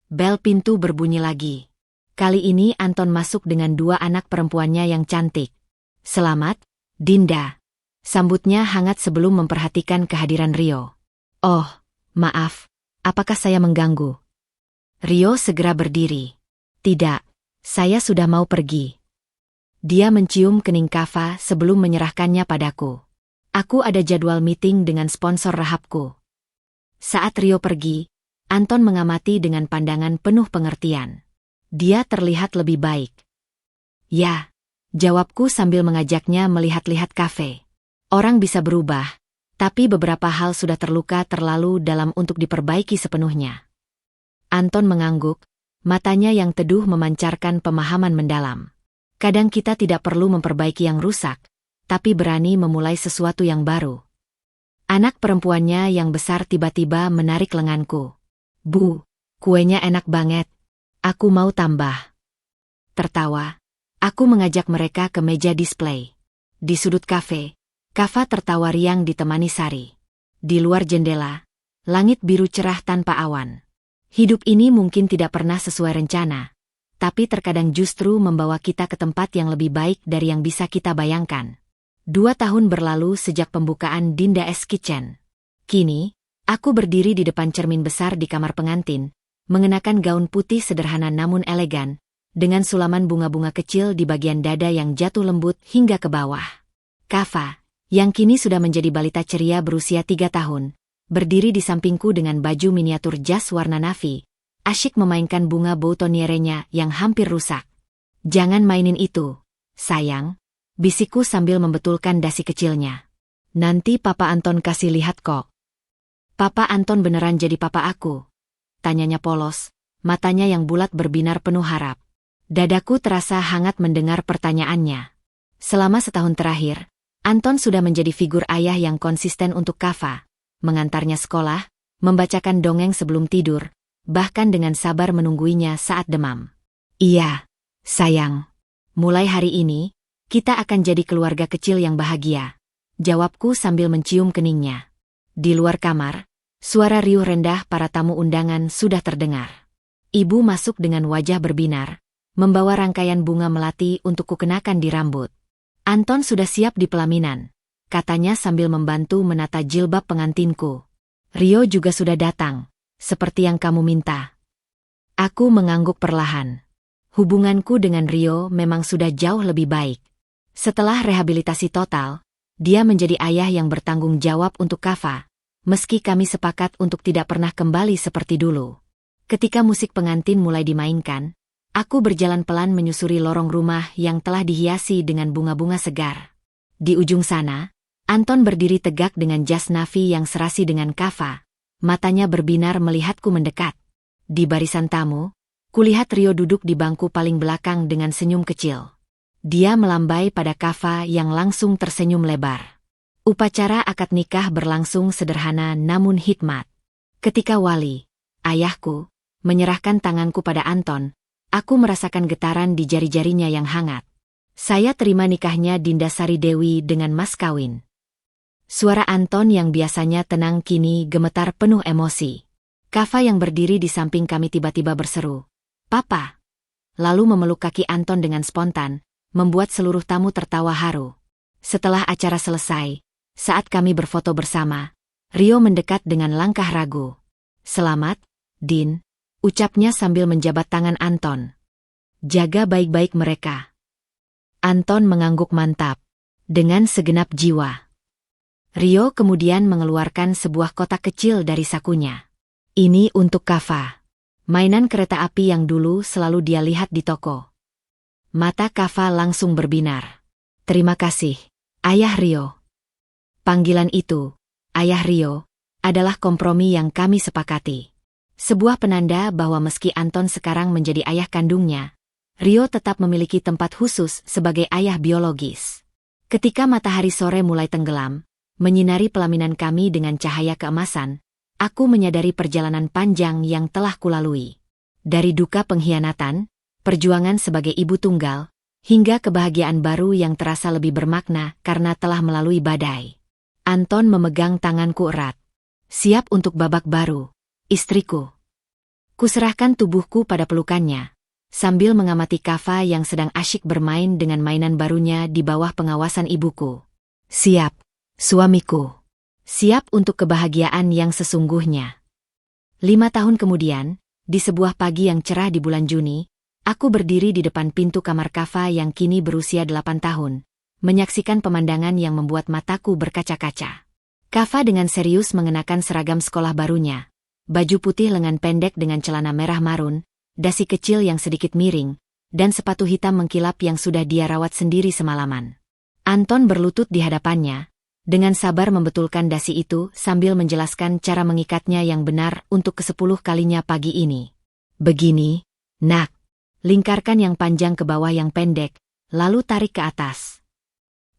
Bel pintu berbunyi lagi. Kali ini Anton masuk dengan 2 anak perempuannya yang cantik. Selamat, Dinda. Sambutnya hangat sebelum memperhatikan kehadiran Rio. Oh, maaf, apakah saya mengganggu? Rio segera berdiri. Tidak, saya sudah mau pergi. Dia mencium kening Kava sebelum menyerahkannya padaku. Aku ada jadwal meeting dengan sponsor rahapku. Saat Rio pergi, Anton mengamati dengan pandangan penuh pengertian. Dia terlihat lebih baik. Ya, jawabku sambil mengajaknya melihat-lihat kafe. Orang bisa berubah, tapi beberapa hal sudah terluka terlalu dalam untuk diperbaiki sepenuhnya. Anton mengangguk, matanya yang teduh memancarkan pemahaman mendalam. Kadang kita tidak perlu memperbaiki yang rusak, tapi berani memulai sesuatu yang baru. Anak perempuannya yang besar tiba-tiba menarik lenganku. Bu, kuenya enak banget. Aku mau tambah. Tertawa, aku mengajak mereka ke meja display. Di sudut kafe, Kava tertawa riang ditemani Sari. Di luar jendela, langit biru cerah tanpa awan. Hidup ini mungkin tidak pernah sesuai rencana, tapi terkadang justru membawa kita ke tempat yang lebih baik dari yang bisa kita bayangkan. 2 tahun berlalu sejak pembukaan Dinda S Kitchen. Kini, aku berdiri di depan cermin besar di kamar pengantin, mengenakan gaun putih sederhana namun elegan, dengan sulaman bunga-bunga kecil di bagian dada yang jatuh lembut hingga ke bawah. Kava, yang kini sudah menjadi balita ceria berusia 3 tahun, berdiri di sampingku dengan baju miniatur jas warna navy, asyik memainkan bunga boutonierenya yang hampir rusak. Jangan mainin itu, sayang. Bisikku sambil membetulkan dasi kecilnya. Nanti Papa Anton kasih lihat kok. Papa Anton beneran jadi papa aku? Tanyanya polos, matanya yang bulat berbinar penuh harap. Dadaku terasa hangat mendengar pertanyaannya. Selama setahun terakhir, Anton sudah menjadi figur ayah yang konsisten untuk Kava, mengantarnya sekolah, membacakan dongeng sebelum tidur, bahkan dengan sabar menungguinya saat demam. Iya, sayang. Mulai hari ini, kita akan jadi keluarga kecil yang bahagia, jawabku sambil mencium keningnya. Di luar kamar, suara riuh rendah para tamu undangan sudah terdengar. Ibu masuk dengan wajah berbinar, membawa rangkaian bunga melati untuk kukenakan di rambut. Anton sudah siap di pelaminan, katanya sambil membantu menata jilbab pengantinku. Rio juga sudah datang, seperti yang kamu minta. Aku mengangguk perlahan. Hubunganku dengan Rio memang sudah jauh lebih baik. Setelah rehabilitasi total, dia menjadi ayah yang bertanggung jawab untuk Kava, meski kami sepakat untuk tidak pernah kembali seperti dulu. Ketika musik pengantin mulai dimainkan, aku berjalan pelan menyusuri lorong rumah yang telah dihiasi dengan bunga-bunga segar. Di ujung sana, Anton berdiri tegak dengan jas navy yang serasi dengan Kava, matanya berbinar melihatku mendekat. Di barisan tamu, kulihat Rio duduk di bangku paling belakang dengan senyum kecil. Dia melambai pada Kava yang langsung tersenyum lebar. Upacara akad nikah berlangsung sederhana namun hikmat. Ketika wali, ayahku, menyerahkan tanganku pada Anton, aku merasakan getaran di jari-jarinya yang hangat. Saya terima nikahnya Dinda Sari Dewi dengan mas kawin. Suara Anton yang biasanya tenang kini gemetar penuh emosi. Kava yang berdiri di samping kami tiba-tiba berseru, "Papa!" Lalu memeluk kaki Anton dengan spontan, membuat seluruh tamu tertawa haru. Setelah acara selesai, saat kami berfoto bersama, Rio mendekat dengan langkah ragu. "Selamat, Din," ucapnya sambil menjabat tangan Anton. "Jaga baik-baik mereka." Anton mengangguk mantap, dengan segenap jiwa. Rio kemudian mengeluarkan sebuah kotak kecil dari sakunya. "Ini untuk Kava." Mainan kereta api yang dulu selalu dia lihat di toko. Mata Kava langsung berbinar. "Terima kasih, Ayah Rio." Panggilan itu, Ayah Rio, adalah kompromi yang kami sepakati. Sebuah penanda bahwa meski Anton sekarang menjadi ayah kandungnya, Rio tetap memiliki tempat khusus sebagai ayah biologis. Ketika matahari sore mulai tenggelam, menyinari pelaminan kami dengan cahaya keemasan, aku menyadari perjalanan panjang yang telah kulalui. Dari duka pengkhianatan, perjuangan sebagai ibu tunggal, hingga kebahagiaan baru yang terasa lebih bermakna karena telah melalui badai. Anton memegang tanganku erat. "Siap untuk babak baru, istriku." Kuserahkan tubuhku pada pelukannya, sambil mengamati Kava yang sedang asyik bermain dengan mainan barunya di bawah pengawasan ibuku. "Siap, suamiku. Siap untuk kebahagiaan yang sesungguhnya." 5 tahun kemudian, di sebuah pagi yang cerah di bulan Juni, Aku berdiri di depan pintu kamar Kava yang kini berusia 8 tahun, menyaksikan pemandangan yang membuat mataku berkaca-kaca. Kava dengan serius mengenakan seragam sekolah barunya, baju putih lengan pendek dengan celana merah marun, dasi kecil yang sedikit miring, dan sepatu hitam mengkilap yang sudah dia rawat sendiri semalaman. Anton berlutut di hadapannya, dengan sabar membetulkan dasi itu sambil menjelaskan cara mengikatnya yang benar untuk ke-10 kalinya pagi ini. Begini, nak. Lingkarkan yang panjang ke bawah yang pendek, lalu tarik ke atas.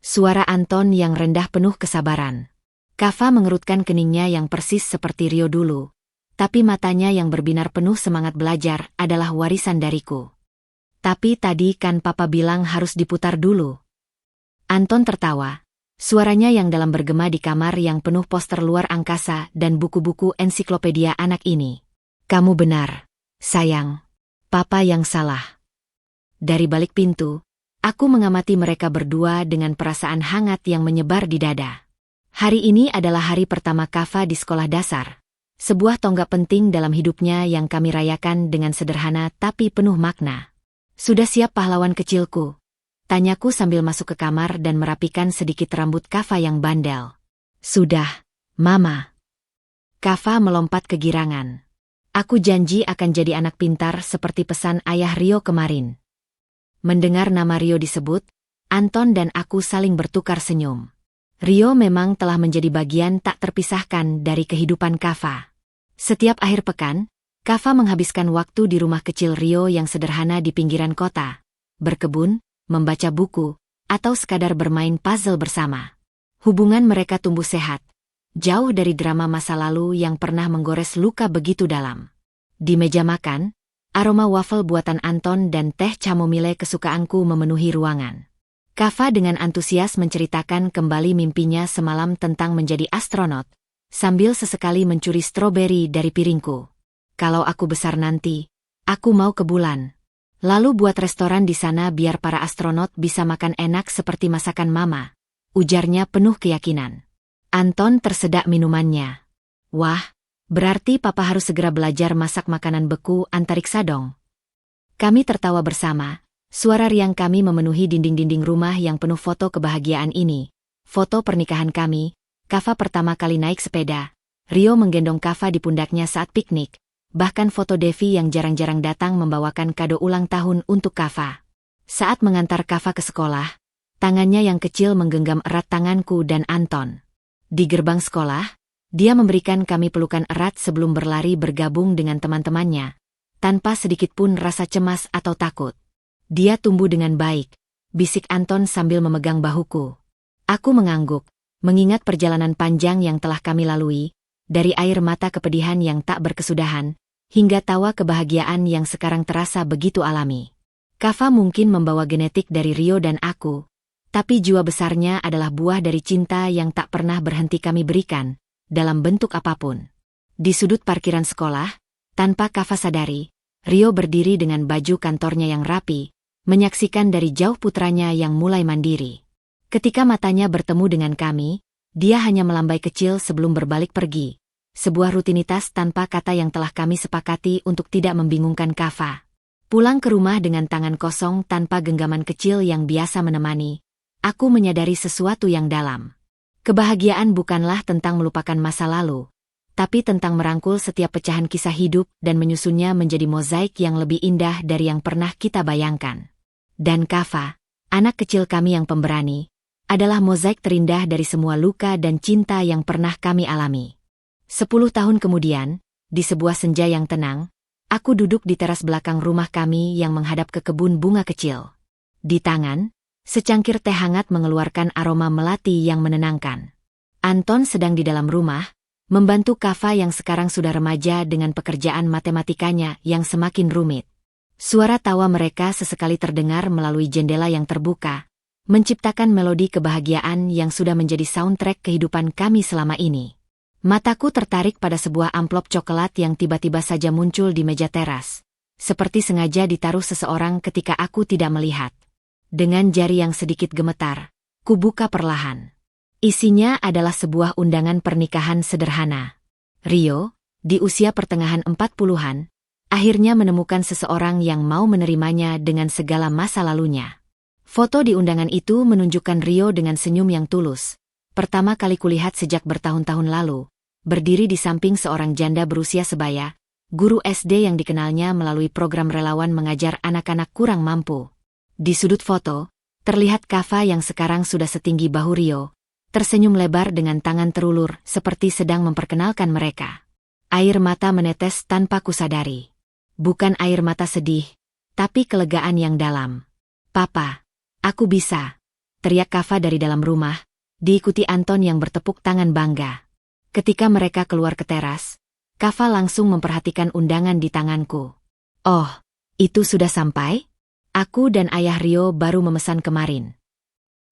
Suara Anton yang rendah penuh kesabaran. Kava mengerutkan keningnya yang persis seperti Rio dulu, tapi matanya yang berbinar penuh semangat belajar adalah warisan dariku. Tapi tadi kan papa bilang harus diputar dulu. Anton tertawa, suaranya yang dalam bergema di kamar yang penuh poster luar angkasa dan buku-buku ensiklopedia anak ini. Kamu benar, sayang. Papa yang salah. Dari balik pintu, aku mengamati mereka berdua dengan perasaan hangat yang menyebar di dada. Hari ini adalah hari pertama Kava di sekolah dasar. Sebuah tonggak penting dalam hidupnya yang kami rayakan dengan sederhana tapi penuh makna. Sudah siap pahlawan kecilku? Tanyaku sambil masuk ke kamar dan merapikan sedikit rambut Kava yang bandel. Sudah, Mama. Kava melompat kegirangan. Aku janji akan jadi anak pintar seperti pesan ayah Rio kemarin. Mendengar nama Rio disebut, Anton dan aku saling bertukar senyum. Rio memang telah menjadi bagian tak terpisahkan dari kehidupan Kava. Setiap akhir pekan, Kava menghabiskan waktu di rumah kecil Rio yang sederhana di pinggiran kota, berkebun, membaca buku, atau sekadar bermain puzzle bersama. Hubungan mereka tumbuh sehat, jauh dari drama masa lalu yang pernah menggores luka begitu dalam. Di meja makan, aroma waffle buatan Anton dan teh chamomile kesukaanku memenuhi ruangan. Kava dengan antusias menceritakan kembali mimpinya semalam tentang menjadi astronot, sambil sesekali mencuri stroberi dari piringku. Kalau aku besar nanti, aku mau ke bulan. Lalu buat restoran di sana biar para astronot bisa makan enak seperti masakan Mama, ujarnya penuh keyakinan. Anton tersedak minumannya. Wah, berarti Papa harus segera belajar masak makanan beku antariksa dong. Kami tertawa bersama, suara riang kami memenuhi dinding-dinding rumah yang penuh foto kebahagiaan ini. Foto pernikahan kami, Kava pertama kali naik sepeda, Rio menggendong Kava di pundaknya saat piknik, bahkan foto Devi yang jarang-jarang datang membawakan kado ulang tahun untuk Kava. Saat mengantar Kava ke sekolah, tangannya yang kecil menggenggam erat tanganku dan Anton. Di gerbang sekolah, dia memberikan kami pelukan erat sebelum berlari bergabung dengan teman-temannya, tanpa sedikit pun rasa cemas atau takut. Dia tumbuh dengan baik, bisik Anton sambil memegang bahuku. Aku mengangguk, mengingat perjalanan panjang yang telah kami lalui, dari air mata kepedihan yang tak berkesudahan, hingga tawa kebahagiaan yang sekarang terasa begitu alami. Kava mungkin membawa genetik dari Rio dan aku, tapi jiwa besarnya adalah buah dari cinta yang tak pernah berhenti kami berikan, dalam bentuk apapun. Di sudut parkiran sekolah, tanpa Kava sadari, Rio berdiri dengan baju kantornya yang rapi, menyaksikan dari jauh putranya yang mulai mandiri. Ketika matanya bertemu dengan kami, dia hanya melambai kecil sebelum berbalik pergi. Sebuah rutinitas tanpa kata yang telah kami sepakati untuk tidak membingungkan Kava. Pulang ke rumah dengan tangan kosong tanpa genggaman kecil yang biasa menemani, aku menyadari sesuatu yang dalam. Kebahagiaan bukanlah tentang melupakan masa lalu, tapi tentang merangkul setiap pecahan kisah hidup dan menyusunnya menjadi mozaik yang lebih indah dari yang pernah kita bayangkan. Dan Kava, anak kecil kami yang pemberani, adalah mozaik terindah dari semua luka dan cinta yang pernah kami alami. 10 tahun kemudian, di sebuah senja yang tenang, aku duduk di teras belakang rumah kami yang menghadap ke kebun bunga kecil. Di tangan, secangkir teh hangat mengeluarkan aroma melati yang menenangkan. Anton sedang di dalam rumah, membantu Kava yang sekarang sudah remaja dengan pekerjaan matematikanya yang semakin rumit. Suara tawa mereka sesekali terdengar melalui jendela yang terbuka, menciptakan melodi kebahagiaan yang sudah menjadi soundtrack kehidupan kami selama ini. Mataku tertarik pada sebuah amplop coklat yang tiba-tiba saja muncul di meja teras, seperti sengaja ditaruh seseorang ketika aku tidak melihat. Dengan jari yang sedikit gemetar, kubuka perlahan. Isinya adalah sebuah undangan pernikahan sederhana. Rio, di usia pertengahan 40-an, akhirnya menemukan seseorang yang mau menerimanya dengan segala masa lalunya. Foto di undangan itu menunjukkan Rio dengan senyum yang tulus. Pertama kali kulihat sejak bertahun-tahun lalu, berdiri di samping seorang janda berusia sebaya, guru SD yang dikenalnya melalui program relawan mengajar anak-anak kurang mampu. Di sudut foto, terlihat Kava yang sekarang sudah setinggi bahu Rio, tersenyum lebar dengan tangan terulur seperti sedang memperkenalkan mereka. Air mata menetes tanpa kusadari. Bukan air mata sedih, tapi kelegaan yang dalam. "Papa, aku bisa," teriak Kava dari dalam rumah, diikuti Anton yang bertepuk tangan bangga. Ketika mereka keluar ke teras, Kava langsung memperhatikan undangan di tanganku. "Oh, itu sudah sampai? Aku dan ayah Rio baru memesan kemarin."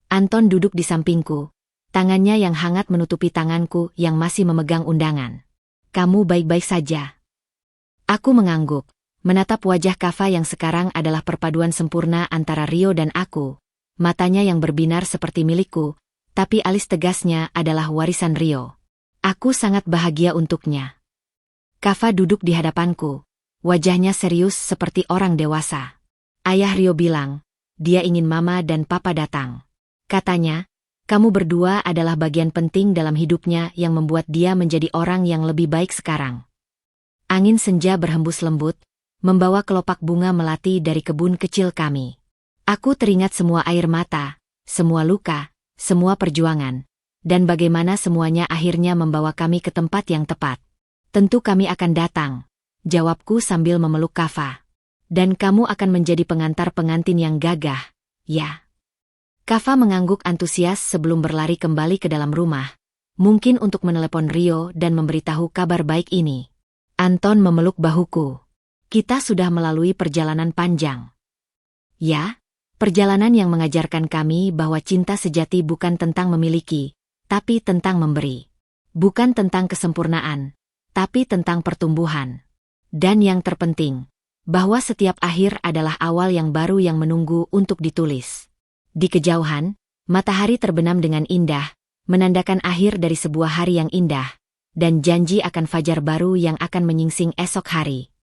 Anton duduk di sampingku, tangannya yang hangat menutupi tanganku yang masih memegang undangan. "Kamu baik-baik saja?" Aku mengangguk, menatap wajah Kava yang sekarang adalah perpaduan sempurna antara Rio dan aku. Matanya yang berbinar seperti milikku, tapi alis tegasnya adalah warisan Rio. Aku sangat bahagia untuknya. Kava duduk di hadapanku, wajahnya serius seperti orang dewasa. Ayah Rio bilang, dia ingin mama dan papa datang. Katanya, kamu berdua adalah bagian penting dalam hidupnya yang membuat dia menjadi orang yang lebih baik sekarang. Angin senja berhembus lembut, membawa kelopak bunga melati dari kebun kecil kami. Aku teringat semua air mata, semua luka, semua perjuangan, dan bagaimana semuanya akhirnya membawa kami ke tempat yang tepat. "Tentu kami akan datang," jawabku sambil memeluk Kava. "Dan kamu akan menjadi pengantar pengantin yang gagah, ya?" Kava mengangguk antusias sebelum berlari kembali ke dalam rumah, mungkin untuk menelepon Rio dan memberitahu kabar baik ini. Anton memeluk bahuku. "Kita sudah melalui perjalanan panjang." "Ya, perjalanan yang mengajarkan kami bahwa cinta sejati bukan tentang memiliki, tapi tentang memberi. Bukan tentang kesempurnaan, tapi tentang pertumbuhan. Dan yang terpenting, bahwa setiap akhir adalah awal yang baru yang menunggu untuk ditulis." Di kejauhan, matahari terbenam dengan indah, menandakan akhir dari sebuah hari yang indah, dan janji akan fajar baru yang akan menyingsing esok hari.